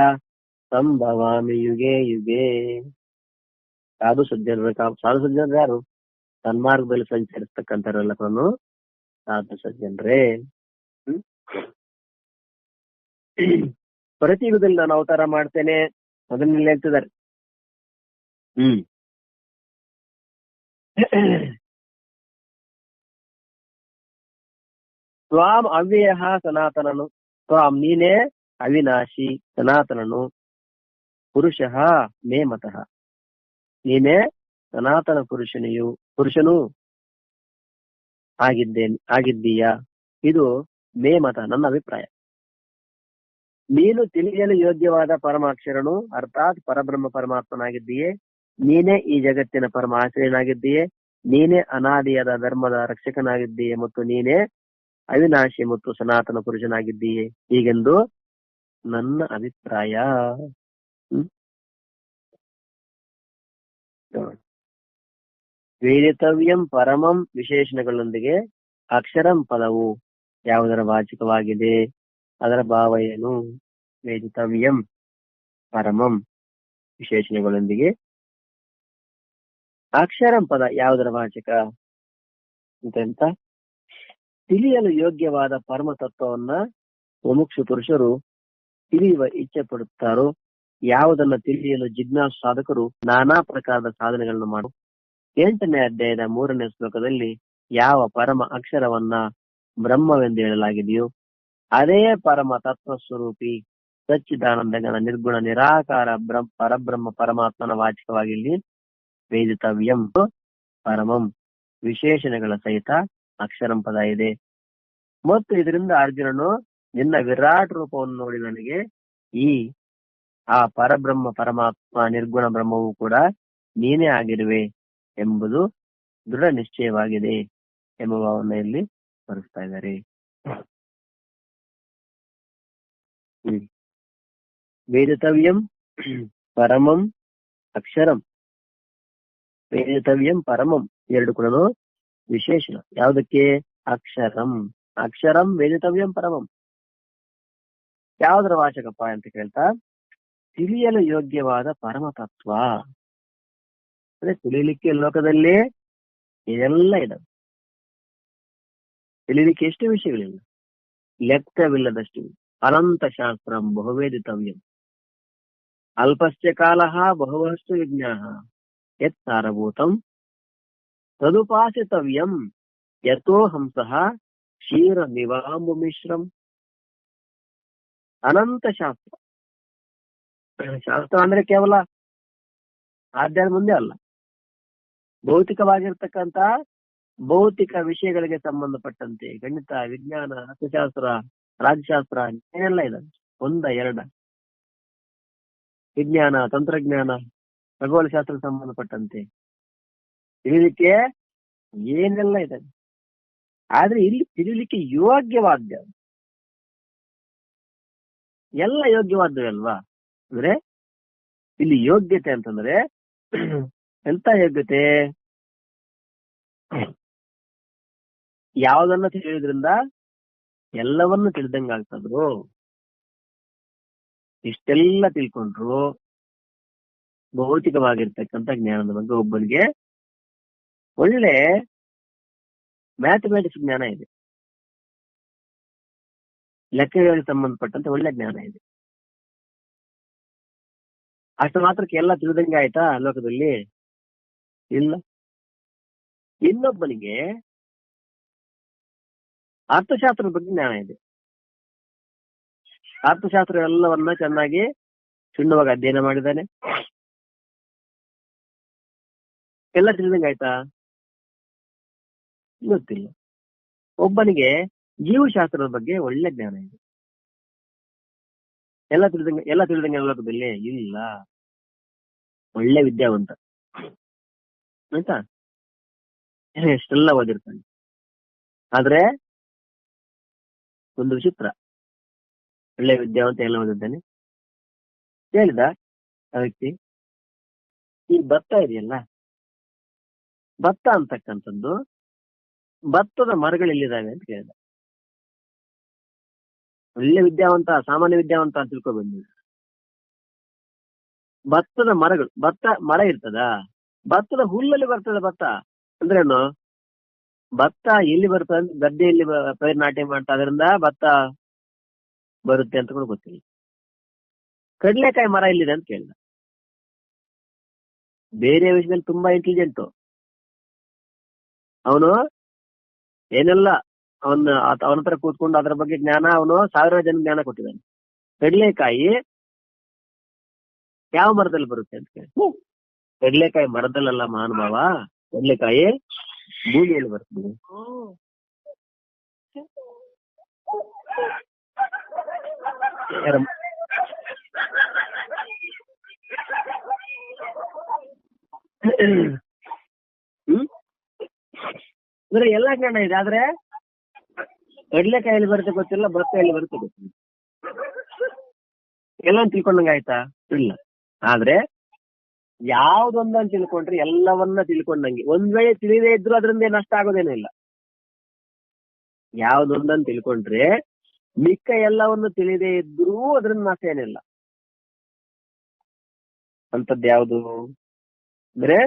ಸಂಭವಾಮಿ ಯುಗೆ ಯುಗೆ. ಸಾಧು ಸಜ್ಜನರು ಯಾರು? ಸನ್ಮಾರ್ಗದಲ್ಲಿ ಸಂಚರಿಸ್ತಕ್ಕಂಥವರೆಲ್ಲರನ್ನು ಸಾಧು ಸಜ್ಜನರೇ. ಪ್ರತಿ ಯುಗದಲ್ಲಿ ನಾನು ಅವತಾರ ಮಾಡ್ತೇನೆ, ಅದನ್ನೆಲ್ಲ ಹೇಳ್ತಿದ್ದಾರೆ. ತ್ವಾಂ ಅವ್ಯಯ ಸನಾತನನು, ತ್ವಾಂ ನೀನೇ ಅವಿನಾಶಿ ಸನಾತನನು, ಪುರುಷಃ ಮೇ ಮತಃ ನೀನೇ ಸನಾತನ ಪುರುಷನೂ ಆಗಿದ್ದೀಯ. ಇದು ಮೇ ಮತ, ನನ್ನ ಅಭಿಪ್ರಾಯ. ನೀನು ತಿಳಿಯಲು ಯೋಗ್ಯವಾದ ಪರಮಾಕ್ಷರನು, ಅರ್ಥಾತ್ ಪರಬ್ರಹ್ಮ ಪರಮಾತ್ಮನಾಗಿದ್ದೀಯೆ. ನೀನೇ ಈ ಜಗತ್ತಿನ ಪರಮ ಆಶ್ರಯನಾಗಿದ್ದೀಯೆ. ನೀನೇ ಅನಾದಿಯಾದ ಧರ್ಮದ ರಕ್ಷಕನಾಗಿದ್ದೀಯೆ ಮತ್ತು ನೀನೇ ಅವಿನಾಶಿ ಮತ್ತು ಸನಾತನ ಪುರುಷನಾಗಿದ್ದೀಯೆ, ಹೀಗೆಂದು ನನ್ನ ಅಭಿಪ್ರಾಯ. ವೇದಿತವ್ಯಂ ಪರಮಂ ವಿಶೇಷಣಗಳೊಂದಿಗೆ ಅಕ್ಷರಂ ಪದವು ಯಾವುದರ ವಾಚಕವಾಗಿದೆ, ಅದರ ಭಾವ ಏನು? ವೇದಿತವ್ಯಂ ಪರಮಂ ವಿಶೇಷಣಗಳೊಂದಿಗೆ ಅಕ್ಷರಂ ಪದ ಯಾವುದರ ವಾಚಕ ಅಂತ ತಿಳಿಯಲು ಯೋಗ್ಯವಾದ ಪರಮ ತತ್ವವನ್ನ ಮುಮುಕ್ಷು ಪುರುಷರು ತಿಳಿಯುವ ಇಚ್ಛೆ ಪಡುತ್ತಾರೋ, ಯಾವುದನ್ನ ತಿಳಿಯಲು ಜಿಜ್ಞಾಸು ಸಾಧಕರು ನಾನಾ ಪ್ರಕಾರದ ಸಾಧನೆಗಳನ್ನು ಮಾಡು. 8ನೇ ಅಧ್ಯಾಯದ 3ನೇ ಶ್ಲೋಕದಲ್ಲಿ ಯಾವ ಪರಮ ಅಕ್ಷರವನ್ನ ಬ್ರಹ್ಮವೆಂದು ಹೇಳಲಾಗಿದೆಯೋ ಅದೇ ಪರಮ ತತ್ವ ಸ್ವರೂಪಿ ಸಚ್ಚಿದಾನಂದಗಣ ನಿರ್ಗುಣ ನಿರಾಕಾರ ಪರಬ್ರಹ್ಮ ಪರಮಾತ್ಮನ ವಾಚಕವಾಗಿ ಇಲ್ಲಿ ವೇದಿತವ್ಯಂ ಪರಮಂ ವಿಶೇಷಣಗಳ ಸಹಿತ ಅಕ್ಷರಂ ಪದ ಇದೆ. ಮತ್ತು ಇದರಿಂದ ಅರ್ಜುನನು ನಿನ್ನ ವಿರಾಟ್ ರೂಪವನ್ನು ನೋಡಿ ನನಗೆ ಆ ಪರಬ್ರಹ್ಮ ಪರಮಾತ್ಮ ನಿರ್ಗುಣ ಬ್ರಹ್ಮವೂ ಕೂಡ ನೀನೇ ಆಗಿರುವೆ ಎಂಬುದು ದೃಢ ನಿಶ್ಚಯವಾಗಿದೆ ಎಂಬ ಭಾವನೆಯಲ್ಲಿ ಬರೆಸ್ತಾ ಇದ್ದಾರೆ. ವೇದಿತವ್ಯಂ ಪರಮಂ ಅಕ್ಷರಂ. ವೇದಿತವ್ಯಂ ಪರಮಂ ಎರಡು ಕೂಡ ವಿಶೇಷಣ. ಯಾವುದಕ್ಕೆ? ಅಕ್ಷರಂ. ಅಕ್ಷರಂ ವೇದಿತವ್ಯಂ ಪರಮಂ ಯಾವುದರ ವಾಚಕಪ್ಪ ಅಂತ ಕೇಳ್ತಾ, ತಿಳಿಯಲು ಯೋಗ್ಯವಾದ ಪರಮತತ್ವ. ಅದೇ ತಿಳಿಲಿಕ್ಕೆ ಲೋಕದಲ್ಲಿ ಇದೆಲ್ಲ ಇದಾವೆ. ತಿಳಿಲಿಕ್ಕೆ ಎಷ್ಟು ವಿಷಯಗಳಿಲ್ಲ, ಲೆಕ್ಕವಿಲ್ಲದಷ್ಟು. ಅನಂತ ಶಾಸ್ತ್ರಂ ಬಹುವೇದಿತವ್ಯಂ ಅಲ್ಪಸ್ಯ ಕಾಲಃ ಬಹುವಸ್ತು ವಿಜ್ಞಾಃ ಯತ್ ಸಾರಭೂತಂ ತದುಪಾಸಿತವ್ಯಂ ಯತೋ ಹಂಸಃ ಕ್ಷೀರ ನಿವಾಂಬು ಮಿಶ್ರಂ. ಅನಂತ ಶಾಸ್ತ್ರ. ಶಾಸ್ತ್ರ ಅಂದ್ರೆ ಕೇವಲ ಆಧ್ಯಾತ್ಮ ಮುಂದೆ ಅಲ್ಲ, ಭೌತಿಕವಾಗಿರ್ತಕ್ಕಂಥ ಭೌತಿಕ ವಿಷಯಗಳಿಗೆ ಸಂಬಂಧಪಟ್ಟಂತೆ ಗಣಿತ, ವಿಜ್ಞಾನ, ಅರ್ಥಶಾಸ್ತ್ರ, ರಾಜ್ಯಶಾಸ್ತ್ರ ಏನೆಲ್ಲ ಇದೆ. ಒಂದ ಎರಡ ವಿಜ್ಞಾನ, ತಂತ್ರಜ್ಞಾನ, ಖಗೋಳಶಾಸ್ತ್ರಕ್ಕೆ ಸಂಬಂಧಪಟ್ಟಂತೆ ತಿಳಿಲಿಕ್ಕೆ ಏನೆಲ್ಲ ಇದೆ. ಆದ್ರೆ ಇಲ್ಲಿ ತಿಳಿಲಿಕ್ಕೆ ಯೋಗ್ಯವಾದ್ಯ ಎಲ್ಲ ಯೋಗ್ಯವಾದ್ಯವೇ ಅಲ್ವಾ? ಅಂದ್ರೆ ಇಲ್ಲಿ ಯೋಗ್ಯತೆ ಅಂತಂದ್ರೆ ಎಂತ ಯೋಗ್ಯತೆ? ಯಾವುದನ್ನ ತಿಳಿಯೋದ್ರಿಂದ ಎಲ್ಲವನ್ನೂ ತಿಳಿದಂಗಾಗ್ತದ್ರು. ಇಷ್ಟೆಲ್ಲ ತಿಳ್ಕೊಂಡ್ರು ಭೌತಿಕವಾಗಿರ್ತಕ್ಕಂಥ ಜ್ಞಾನದ ಬಗ್ಗೆ ಒಬ್ಬನಿಗೆ ಒಳ್ಳೆ ಮ್ಯಾಥಮೆಟಿಕ್ಸ್ ಜ್ಞಾನ ಇದೆ, ಲೆಕ್ಕಗಳಿಗೆ ಸಂಬಂಧಪಟ್ಟಂತೆ ಒಳ್ಳೆ ಜ್ಞಾನ ಇದೆ. ಅಷ್ಟು ಮಾತ್ರಕ್ಕೆ ಎಲ್ಲ ತಿಳಿದಂಗೆ ಆಯ್ತಾ ಲೋಕದಲ್ಲಿ? ಇಲ್ಲ. ಇನ್ನೊಬ್ಬನಿಗೆ ಅರ್ಥಶಾಸ್ತ್ರದ ಬಗ್ಗೆ ಜ್ಞಾನ ಇದೆ, ಅರ್ಥಶಾಸ್ತ್ರ ಎಲ್ಲವನ್ನ ಚೆನ್ನಾಗಿ ಕ್ಷುಣ್ಣವಾಗಿ ಅಧ್ಯಯನ ಮಾಡಿದ್ದಾನೆ. ಎಲ್ಲ ತಿಳಿದಂಗೆ ಆಯ್ತಾ? ಗೊತ್ತಿಲ್ಲ. ಒಬ್ಬನಿಗೆ ಜೀವಶಾಸ್ತ್ರದ ಬಗ್ಗೆ ಒಳ್ಳೆ ಜ್ಞಾನ ಇದೆ. ಎಲ್ಲ ತಿಳಿದಂಗೆ ಲೋಕದಲ್ಲಿ ಇಲ್ಲ. ಒಳ್ಳೆ ವಿದ್ಯಾವಂತ ಆಯ್ತಾ, ಎಷ್ಟೆಲ್ಲ ಓದಿರ್ತಾನೆ. ಆದ್ರೆ ಒಂದು ವಿಚಿತ್ರ, ಒಳ್ಳೆ ವಿದ್ಯಾವಂತ ಎಲ್ಲ ಓದಿದ್ದಾನೆ. ಹೇಳಿದ ಆ ವ್ಯಕ್ತಿ, ಈ ಭತ್ತ ಇದೆಯಲ್ಲ, ಭತ್ತ ಅಂತಕ್ಕಂಥದ್ದು ಭತ್ತದ ಮರಗಳು ಎಲ್ಲಿದ್ದಾವೆ ಅಂತ ಕೇಳಿದ. ಒಳ್ಳೆ ವಿದ್ಯಾವಂತ, ಸಾಮಾನ್ಯ ವಿದ್ಯಾವಂತ ಅಂತ ತಿಳ್ಕೊಬಂದಿ. ಭತ್ತದ ಮರಗಳು, ಭತ್ತ ಮರ ಇರ್ತದ, ಭತ್ತದ ಹುಲ್ಲಲ್ಲಿ ಬರ್ತದೆ. ಭತ್ತ ಅಂದ್ರೇನು? ಭತ್ತ ಎಲ್ಲಿ ಬರ್ತದೆ ಅಂದ್ರೆ ಗದ್ದೆಯಲ್ಲಿ ಪೈರು ನಾಟಿ ಮಾಡ್ತಾ, ಅದರಿಂದ ಭತ್ತ ಬರುತ್ತೆ ಅಂತ ಕೂಡ ಗೊತ್ತಿಲ್ಲ. ಕಡಲೆಕಾಯಿ ಮರ ಎಲ್ಲಿದೆ ಅಂತ ಕೇಳಿದ. ಬೇರೆ ವಿಷಯದಲ್ಲಿ ತುಂಬಾ ಇಂಟೆಲಿಜೆಂಟು ಅವನು. ಏನೆಲ್ಲ ಅವನ ಹತ್ರ ಕೂತ್ಕೊಂಡು ಅದರ ಬಗ್ಗೆ ಜ್ಞಾನ ಅವನು 1000 ಜನ ಜ್ಞಾನ ಕೊಟ್ಟಿದ್ದಾನೆ. ಕಡಲೆಕಾಯಿ ಯಾವ ಮರದಲ್ಲಿ ಬರುತ್ತೆ ಅಂತ ಕೇಳಿ. ಕಡಲೆಕಾಯಿ ಮರದಲ್ಲ ಮಹಾನುಭಾವ, ಕಡಲೆಕಾಯಿ ಭೂಮಿಯಲ್ಲಿ ಬರ್ತದೆ. ಅಂದ್ರೆ ಎಲ್ಲ ಜ್ಞಾನ ಇದೆ, ಆದ್ರೆ ಕಡಲೆಕಾಯಲ್ಲಿ ಬರುತ್ತೆ ಗೊತ್ತಿಲ್ಲ, ಭತ್ತ ಎಲ್ಲಿ ಬರುತ್ತೆ ಗೊತ್ತಿಲ್ಲ. ಎಲ್ಲ ತಿಳ್ಕೊಂಡಂಗ ಆಯ್ತಾ? ಇಲ್ಲ. ಆದ್ರೆ ಯಾವ್ದೊಂದನ್ನು ತಿಳ್ಕೊಂಡ್ರೆ ಎಲ್ಲವನ್ನ ತಿಳ್ಕೊಂಡಂಗೆ. ಒಂದ್ ವೇಳೆ ತಿಳಿದೇ ಇದ್ರು ಅದರಿಂದ ನಷ್ಟ ಆಗೋದೇನೂ ಇಲ್ಲ. ಯಾವ್ದೊಂದನ್ನು ತಿಳ್ಕೊಂಡ್ರೆ ಮಿಕ್ಕ ಎಲ್ಲವನ್ನು ತಿಳಿದೇ ಇದ್ರೂ ಅದರಿಂದ ನಷ್ಟ ಏನಿಲ್ಲ. ಅಂತದ್ ಯಾವುದು ಅಂದ್ರೆ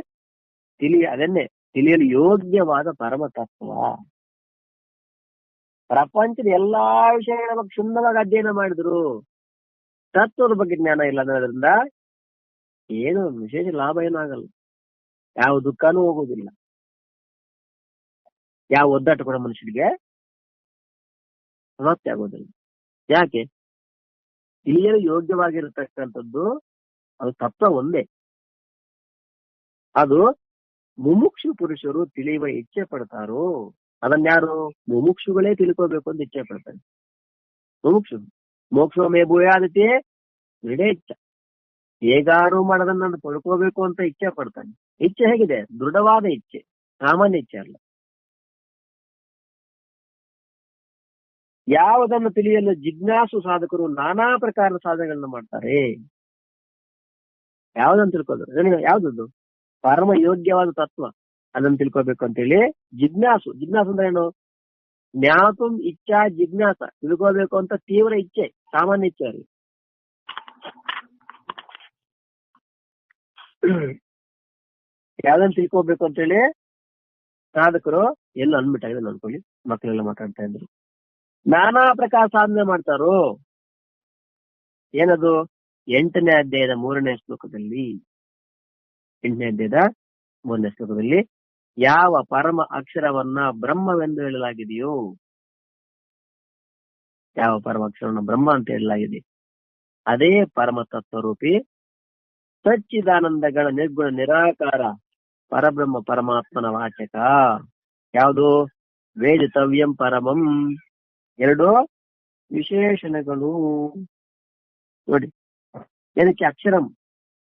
ಅದನ್ನೇ ತಿಳಿಯಲು ಯೋಗ್ಯವಾದ ಪರಮತತ್ವ. ಪ್ರಪಂಚದ ಎಲ್ಲಾ ವಿಷಯಗಳ ಬಗ್ಗೆ ಕ್ಷುಣ್ಣವಾಗಿ ಅಧ್ಯಯನ ಮಾಡಿದ್ರು, ತತ್ವದ ಬಗ್ಗೆ ಜ್ಞಾನ ಇಲ್ಲ ಅನ್ನೋದ್ರಿಂದ ಏನು ವಿಶೇಷ ಲಾಭ ಏನಾಗಲ್ಲ. ಯಾವ ದುಃಖನೂ ಹೋಗೋದಿಲ್ಲ, ಯಾವ ಒದ್ದಾಟ ಕೂಡ ಮನುಷ್ಯನಿಗೆ ಸಮಾಪ್ತಿ ಆಗೋದಿಲ್ಲ. ಯಾಕೆ? ತಿಳಿಯಲು ಯೋಗ್ಯವಾಗಿರತಕ್ಕಂಥದ್ದು ಅದು ತತ್ವ ಒಂದೇ. ಅದು ಮುಮುಕ್ಷು ಪುರುಷರು ತಿಳಿಯುವ ಇಚ್ಛೆ ಪಡ್ತಾರೋ ಅದನ್ಯಾರು? ಮುಮುಕ್ಷುಗಳೇ ತಿಳ್ಕೋಬೇಕು ಅಂತ ಇಚ್ಛೆ ಪಡ್ತಾರೆ. ಮುಮುಕ್ಷು ಮೋಕ್ಷ ಮೇ ಭೂಯಾದತೆ ದೃಢೇಚ್ಛ, ಹೇಗಾರು ಮಾಡೋದನ್ನ ಪಡ್ಕೋಬೇಕು ಅಂತ ಇಚ್ಛೆ ಪಡ್ತಾನೆ. ಇಚ್ಛೆ ಹೇಗಿದೆ? ದೃಢವಾದ ಇಚ್ಛೆ, ಸಾಮಾನ್ಯ ಇಚ್ಛೆ ಅಲ್ಲ. ಯಾವುದನ್ನು ತಿಳಿಯಲು ಜಿಜ್ಞಾಸು ಸಾಧಕರು ನಾನಾ ಪ್ರಕಾರದ ಸಾಧನೆಗಳನ್ನ ಮಾಡ್ತಾರೆ. ಯಾವ್ದನ್ನು ತಿಳ್ಕೋದು? ಯಾವ್ದದ್ದು ಪರಮ ಯೋಗ್ಯವಾದ ತತ್ವ, ಅದನ್ನು ತಿಳ್ಕೋಬೇಕು ಅಂತೇಳಿ ಜಿಜ್ಞಾಸು. ಜಿಜ್ಞಾಸು ಅಂದ್ರೆ ಏನು? ಜ್ಞಾತುಂ ಇಚ್ಛಾ ಜಿಜ್ಞಾಸ, ತಿಳ್ಕೋಬೇಕು ಅಂತ ತೀವ್ರ ಇಚ್ಛೆ, ಸಾಮಾನ್ಯ ಇಚ್ಛೆ ಅಲ್ಲ. ಯಾವ್ದನ್ನು ತಿಳ್ಕೋಬೇಕು ಅಂತೇಳಿ ಸಾಧಕರು ಎಲ್ಲ ಅನ್ಬಿಟ್ಟಾಗಿದೆ ಅನ್ಕೊಳ್ಳಿ. ಮಕ್ಕಳೆಲ್ಲ ಮಾತಾಡ್ತಾ ಇದ್ರು. ನಾನಾ ಪ್ರಕಾರ ಸಾಧನೆ ಮಾಡ್ತಾರೋ. ಏನದು? 8ನೇ ಅಧ್ಯಾಯದ 3ನೇ ಶ್ಲೋಕದಲ್ಲಿ, 8ನೇ ಅಧ್ಯಾಯದ 3ನೇ ಶ್ಲೋಕದಲ್ಲಿ ಯಾವ ಪರಮ ಅಕ್ಷರವನ್ನ ಬ್ರಹ್ಮವೆಂದು ಹೇಳಲಾಗಿದೆಯೋ, ಯಾವ ಪರಮ ಅಕ್ಷರವನ್ನ ಬ್ರಹ್ಮ ಅಂತ ಹೇಳಲಾಗಿದೆ, ಅದೇ ಪರಮ ತತ್ವರೂಪಿ ಸಚ್ಚಿದಾನಂದಗಳ ನಿರ್ಗುಣ ನಿರಾಕಾರ ಪರಬ್ರಹ್ಮ ಪರಮಾತ್ಮನ ವಾಚಕ. ಯಾವುದು? ವೇದಿತವ್ಯಂ ಪರಮಂ. 2 ವಿಶೇಷಣಗಳು ನೋಡಿ. ಏನಕ್ಕೆ? ಅಕ್ಷರಂ,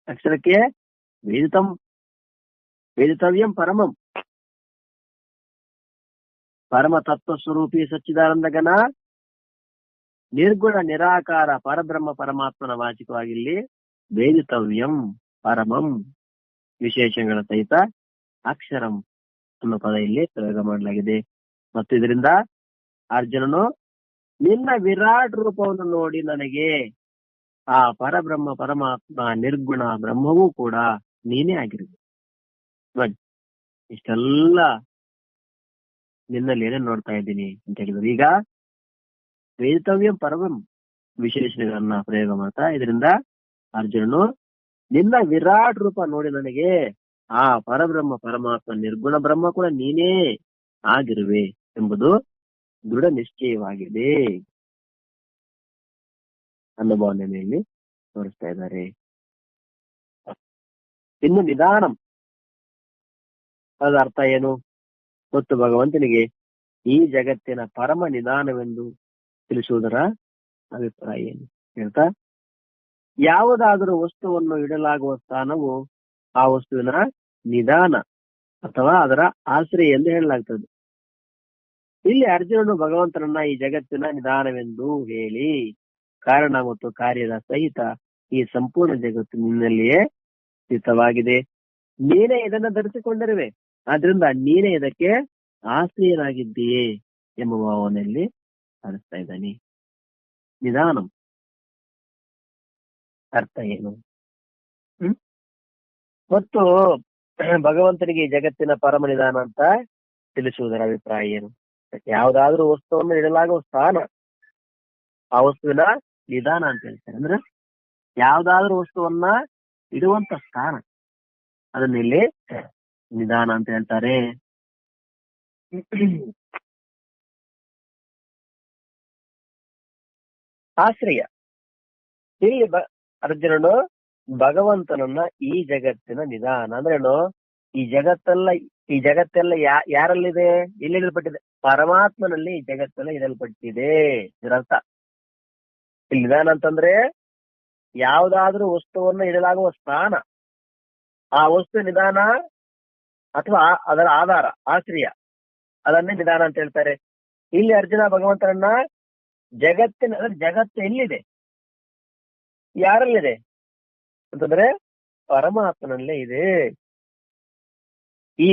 ಅಕ್ಷರಕ್ಕೆ ವೇದಿತವ್ಯಂ ಪರಮಂ, ಪರಮ ತತ್ವ ಸ್ವರೂಪಿ ಸಚ್ಚಿದಾನಂದಗನ ನಿರ್ಗುಣ ನಿರಾಕಾರ ಪರಬ್ರಹ್ಮ ಪರಮಾತ್ಮನ ವಾಚಿಕವಾಗಿಲ್ಲಿ ವೇದಿತವ್ಯಂ ಪರಮಂ ವಿಶೇಷಗಳ ಸಹಿತ ಅಕ್ಷರಂ ಅನ್ನೋ ಪದ ಇಲ್ಲಿ ಪ್ರಯೋಗ ಮಾಡಲಾಗಿದೆ. ಮತ್ತು ಇದರಿಂದ ಅರ್ಜುನನು ನಿನ್ನ ವಿರಾಟ್ ರೂಪವನ್ನು ನೋಡಿ ನನಗೆ ಆ ಪರಬ್ರಹ್ಮ ಪರಮಾತ್ಮ ನಿರ್ಗುಣ ಬ್ರಹ್ಮವೂ ಕೂಡ ನೀನೇ ಆಗಿರುವುದು. ನೋಡಿ, ಇಷ್ಟೆಲ್ಲ ನಿನ್ನಲ್ಲಿ ಏನೇನು ನೋಡ್ತಾ ಇದ್ದೀನಿ ಅಂತ ಹೇಳಿದ್ರು. ಈಗ ವೇದಿತವ್ಯಂ ಪರಮಂ ವಿಶೇಷಗಳನ್ನ ಪ್ರಯೋಗ ಮಾಡ್ತಾ ಇದರಿಂದ ಅರ್ಜುನನು ನಿನ್ನ ವಿರಾಟ್ ರೂಪ ನೋಡಿ ನನಗೆ ಆ ಪರಬ್ರಹ್ಮ ಪರಮಾತ್ಮ ನಿರ್ಗುಣ ಬ್ರಹ್ಮ ಕೂಡ ನೀನೇ ಆಗಿರುವೆ ಎಂಬುದು ದೃಢ ನಿಶ್ಚಯವಾಗಿದೆ. ಅನ್ನೋ ಭಾವನೆಯಲ್ಲಿ ತೋರಿಸ್ತಾ ಇದ್ದಾರೆ. ಇನ್ನು ನಿಧಾನಂ ಅದರ ಅರ್ಥ ಏನು? ಮತ್ತು ಭಗವಂತನಿಗೆ ಈ ಜಗತ್ತಿನ ಪರಮ ನಿಧಾನವೆಂದು ತಿಳಿಸುವುದರ ಅಭಿಪ್ರಾಯ ಏನು ಹೇಳ್ತಾ, ಯಾವುದಾದರೂ ವಸ್ತುವನ್ನು ಇಡಲಾಗುವ ಸ್ಥಾನವು ಆ ವಸ್ತುವಿನ ನಿಧಾನ ಅಥವಾ ಅದರ ಆಶ್ರಯ ಎಂದು ಹೇಳಲಾಗ್ತದೆ. ಇಲ್ಲಿ ಅರ್ಜುನನು ಭಗವಂತನನ್ನ ಈ ಜಗತ್ತಿನ ನಿಧಾನವೆಂದು ಹೇಳಿ ಕಾರಣ ಮತ್ತು ಕಾರ್ಯದ ಸಹಿತ ಈ ಸಂಪೂರ್ಣ ಜಗತ್ತು ನಿನ್ನಲ್ಲಿಯೇ ಸ್ಥಿತವಾಗಿದೆ, ನೀನೇ ಇದನ್ನು ಧರಿಸಿಕೊಂಡಿರುವೆ, ಆದ್ರಿಂದ ನೀನೇ ಇದಕ್ಕೆ ಆಶ್ರಯನಾಗಿದ್ದೀಯೇ ಎಂಬ ಭಾವನೆಯಲ್ಲಿ ಅನಿಸ್ತಾ ಇದ್ದಾನೆ. ನಿಧಾನಂ ಅರ್ಥ ಏನು? ಮತ್ತು ಭಗವಂತನಿಗೆ ಈ ಜಗತ್ತಿನ ಪರಮ ನಿಧಾನ ಅಂತ ತಿಳಿಸುವುದರ ಅಭಿಪ್ರಾಯ ಏನು? ಯಾವುದಾದ್ರೂ ವಸ್ತುವನ್ನು ಇಡಲಾಗುವ ಸ್ಥಾನ ಆ ವಸ್ತುವಿನ ನಿಧಾನ ಅಂತ ಹೇಳ್ತಾರೆ. ಅಂದ್ರೆ ಯಾವುದಾದ್ರೂ ವಸ್ತುವನ್ನ ಇಡುವಂತ ಸ್ಥಾನ ಅದನ್ನ ಇಲ್ಲಿ ನಿಧಾನ ಅಂತ ಹೇಳ್ತಾರೆ. ಆಶ್ರಯ, ಇಲ್ಲಿ ಅರ್ಜುನನು ಭಗವಂತನನ್ನ ಈ ಜಗತ್ತಿನ ನಿಧಾನ ಅಂದ್ರೇನು? ಈ ಜಗತ್ತೆಲ್ಲ ಯಾರಲ್ಲಿದೆ? ಇಲ್ಲಿ ಇಡಲ್ಪಟ್ಟಿದೆ, ಪರಮಾತ್ಮನಲ್ಲಿ ಈ ಜಗತ್ತೆಲ್ಲ ಇಡಲ್ಪಟ್ಟಿದೆ. ಇದರರ್ಥ ಇಲ್ಲಿ ನಿಧಾನ ಅಂತಂದ್ರೆ ಯಾವುದಾದ್ರೂ ವಸ್ತುವನ್ನು ಇಡಲಾಗುವ ಸ್ಥಾನ, ಆ ವಸ್ತು ನಿಧಾನ ಅಥವಾ ಅದರ ಆಧಾರ ಆಶ್ರಯ, ಅದನ್ನೇ ನಿಧಾನ ಅಂತ ಹೇಳ್ತಾರೆ. ಇಲ್ಲಿ ಅರ್ಜುನ ಭಗವಂತನನ್ನ ಜಗತ್ತು ಎಲ್ಲಿದೆ, ಯಾರಲ್ಲಿದೆ ಅಂತಂದ್ರೆ ಪರಮಾತ್ಮನಲ್ಲೇ ಇದೆ. ಈ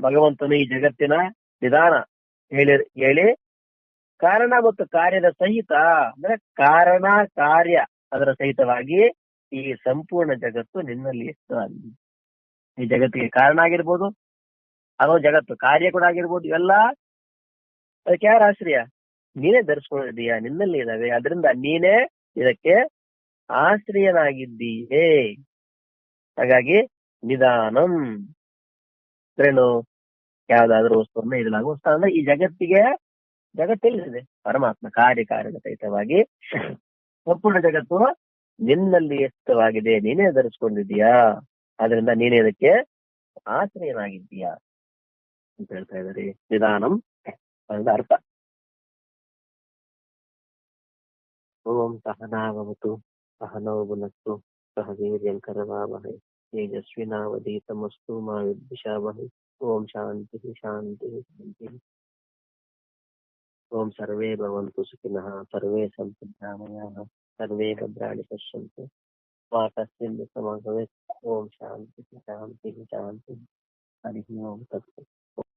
ಭಗವಂತನು ಈ ಜಗತ್ತಿನ ನಿಧಾನ ಹೇಳಿ ಕಾರಣ ಮತ್ತು ಕಾರ್ಯದ ಸಹಿತ ಅಂದ್ರೆ ಕಾರಣ ಕಾರ್ಯ ಅದರ ಸಹಿತವಾಗಿ ಈ ಸಂಪೂರ್ಣ ಜಗತ್ತು ನಿನ್ನಲ್ಲಿ ಇಷ್ಟವಾಗಿದೆ. ಈ ಜಗತ್ತಿಗೆ ಕಾರಣ ಆಗಿರ್ಬೋದು ಅಥವಾ ಜಗತ್ತು ಕಾರ್ಯ ಕೂಡ ಆಗಿರ್ಬೋದು, ಇವೆಲ್ಲ ಅದಕ್ಕೆ ಯಾರ ಆಶ್ರಯ? ನೀನೇ ಧರಿಸ್ಕೊಂಡಿದ್ದೀಯಾ, ನಿನ್ನಲ್ಲಿ ಇದಾವೆ, ಅದರಿಂದ ನೀನೇ ಇದಕ್ಕೆ ಆಶ್ರಯನಾಗಿದ್ದೀಯೇ. ಹಾಗಾಗಿ ನಿಧಾನಂ ಅಂದ್ರೇನು? ಯಾವ್ದಾದ್ರು ವಸ್ತುವನ್ನ ಇಡಲಾಗುವ ಸ್ಥಾನ ಅಂದ್ರೆ ಈ ಜಗತ್ತೆಲ್ಲಿದೆ? ಪರಮಾತ್ಮ ಕಾರ್ಯದ ಸಹಿತವಾಗಿ ಸಂಪೂರ್ಣ ಜಗತ್ತು ನಿನ್ನಲ್ಲಿ ಸ್ಥಿತವಾಗಿದೆ, ನೀನೇ ಧರಿಸ್ಕೊಂಡಿದ್ದೀಯಾ, ಆದ್ರಿಂದ ನೀನೇ ಇದಕ್ಕೆ ಆಶ್ರಯನಾಗಿದ್ದೀಯಾ ಅಂತ ಹೇಳ್ತಾ ಇದ್ದಾರೆ. ನಿಧಾನಂ ಅನ್ನೋದ ಅರ್ಥ. ಓಂ ಸಹನಾವತು ಸಹನೌ ಭುನಕ್ತು ಸಹ ವೀರ್ಯಂ ಕರವಾವಹೈ ತೇಜಸ್ವಿನಾವಧೀತಮಸ್ತು ಮಾ ವಿದ್ವಿಷಾವಹೈ. ಓಂ ಶಾಂತಿ ಶಾಂತಿ ಶಾಂತಿ. ಓಂ ಸರ್ವೇ ಭವಂತು ಸುಖಿನಃ, ಸರ್ವೇ ಸಂತು ನಿರಾಮಯಾಃ, ಸರ್ವೇ ಭದ್ರಾಣಿ ಪಶ್ಯಂತು ಮಾ ಕಶ್ಚಿತ್ ದುಃಖಂ ಭವೇತ್. ಓಂ ಶಾಂತಿ ಶಾಂತಿ ಶಾಂತಿ. ಹರಿ ಓಂ ತತ್ಸತ್.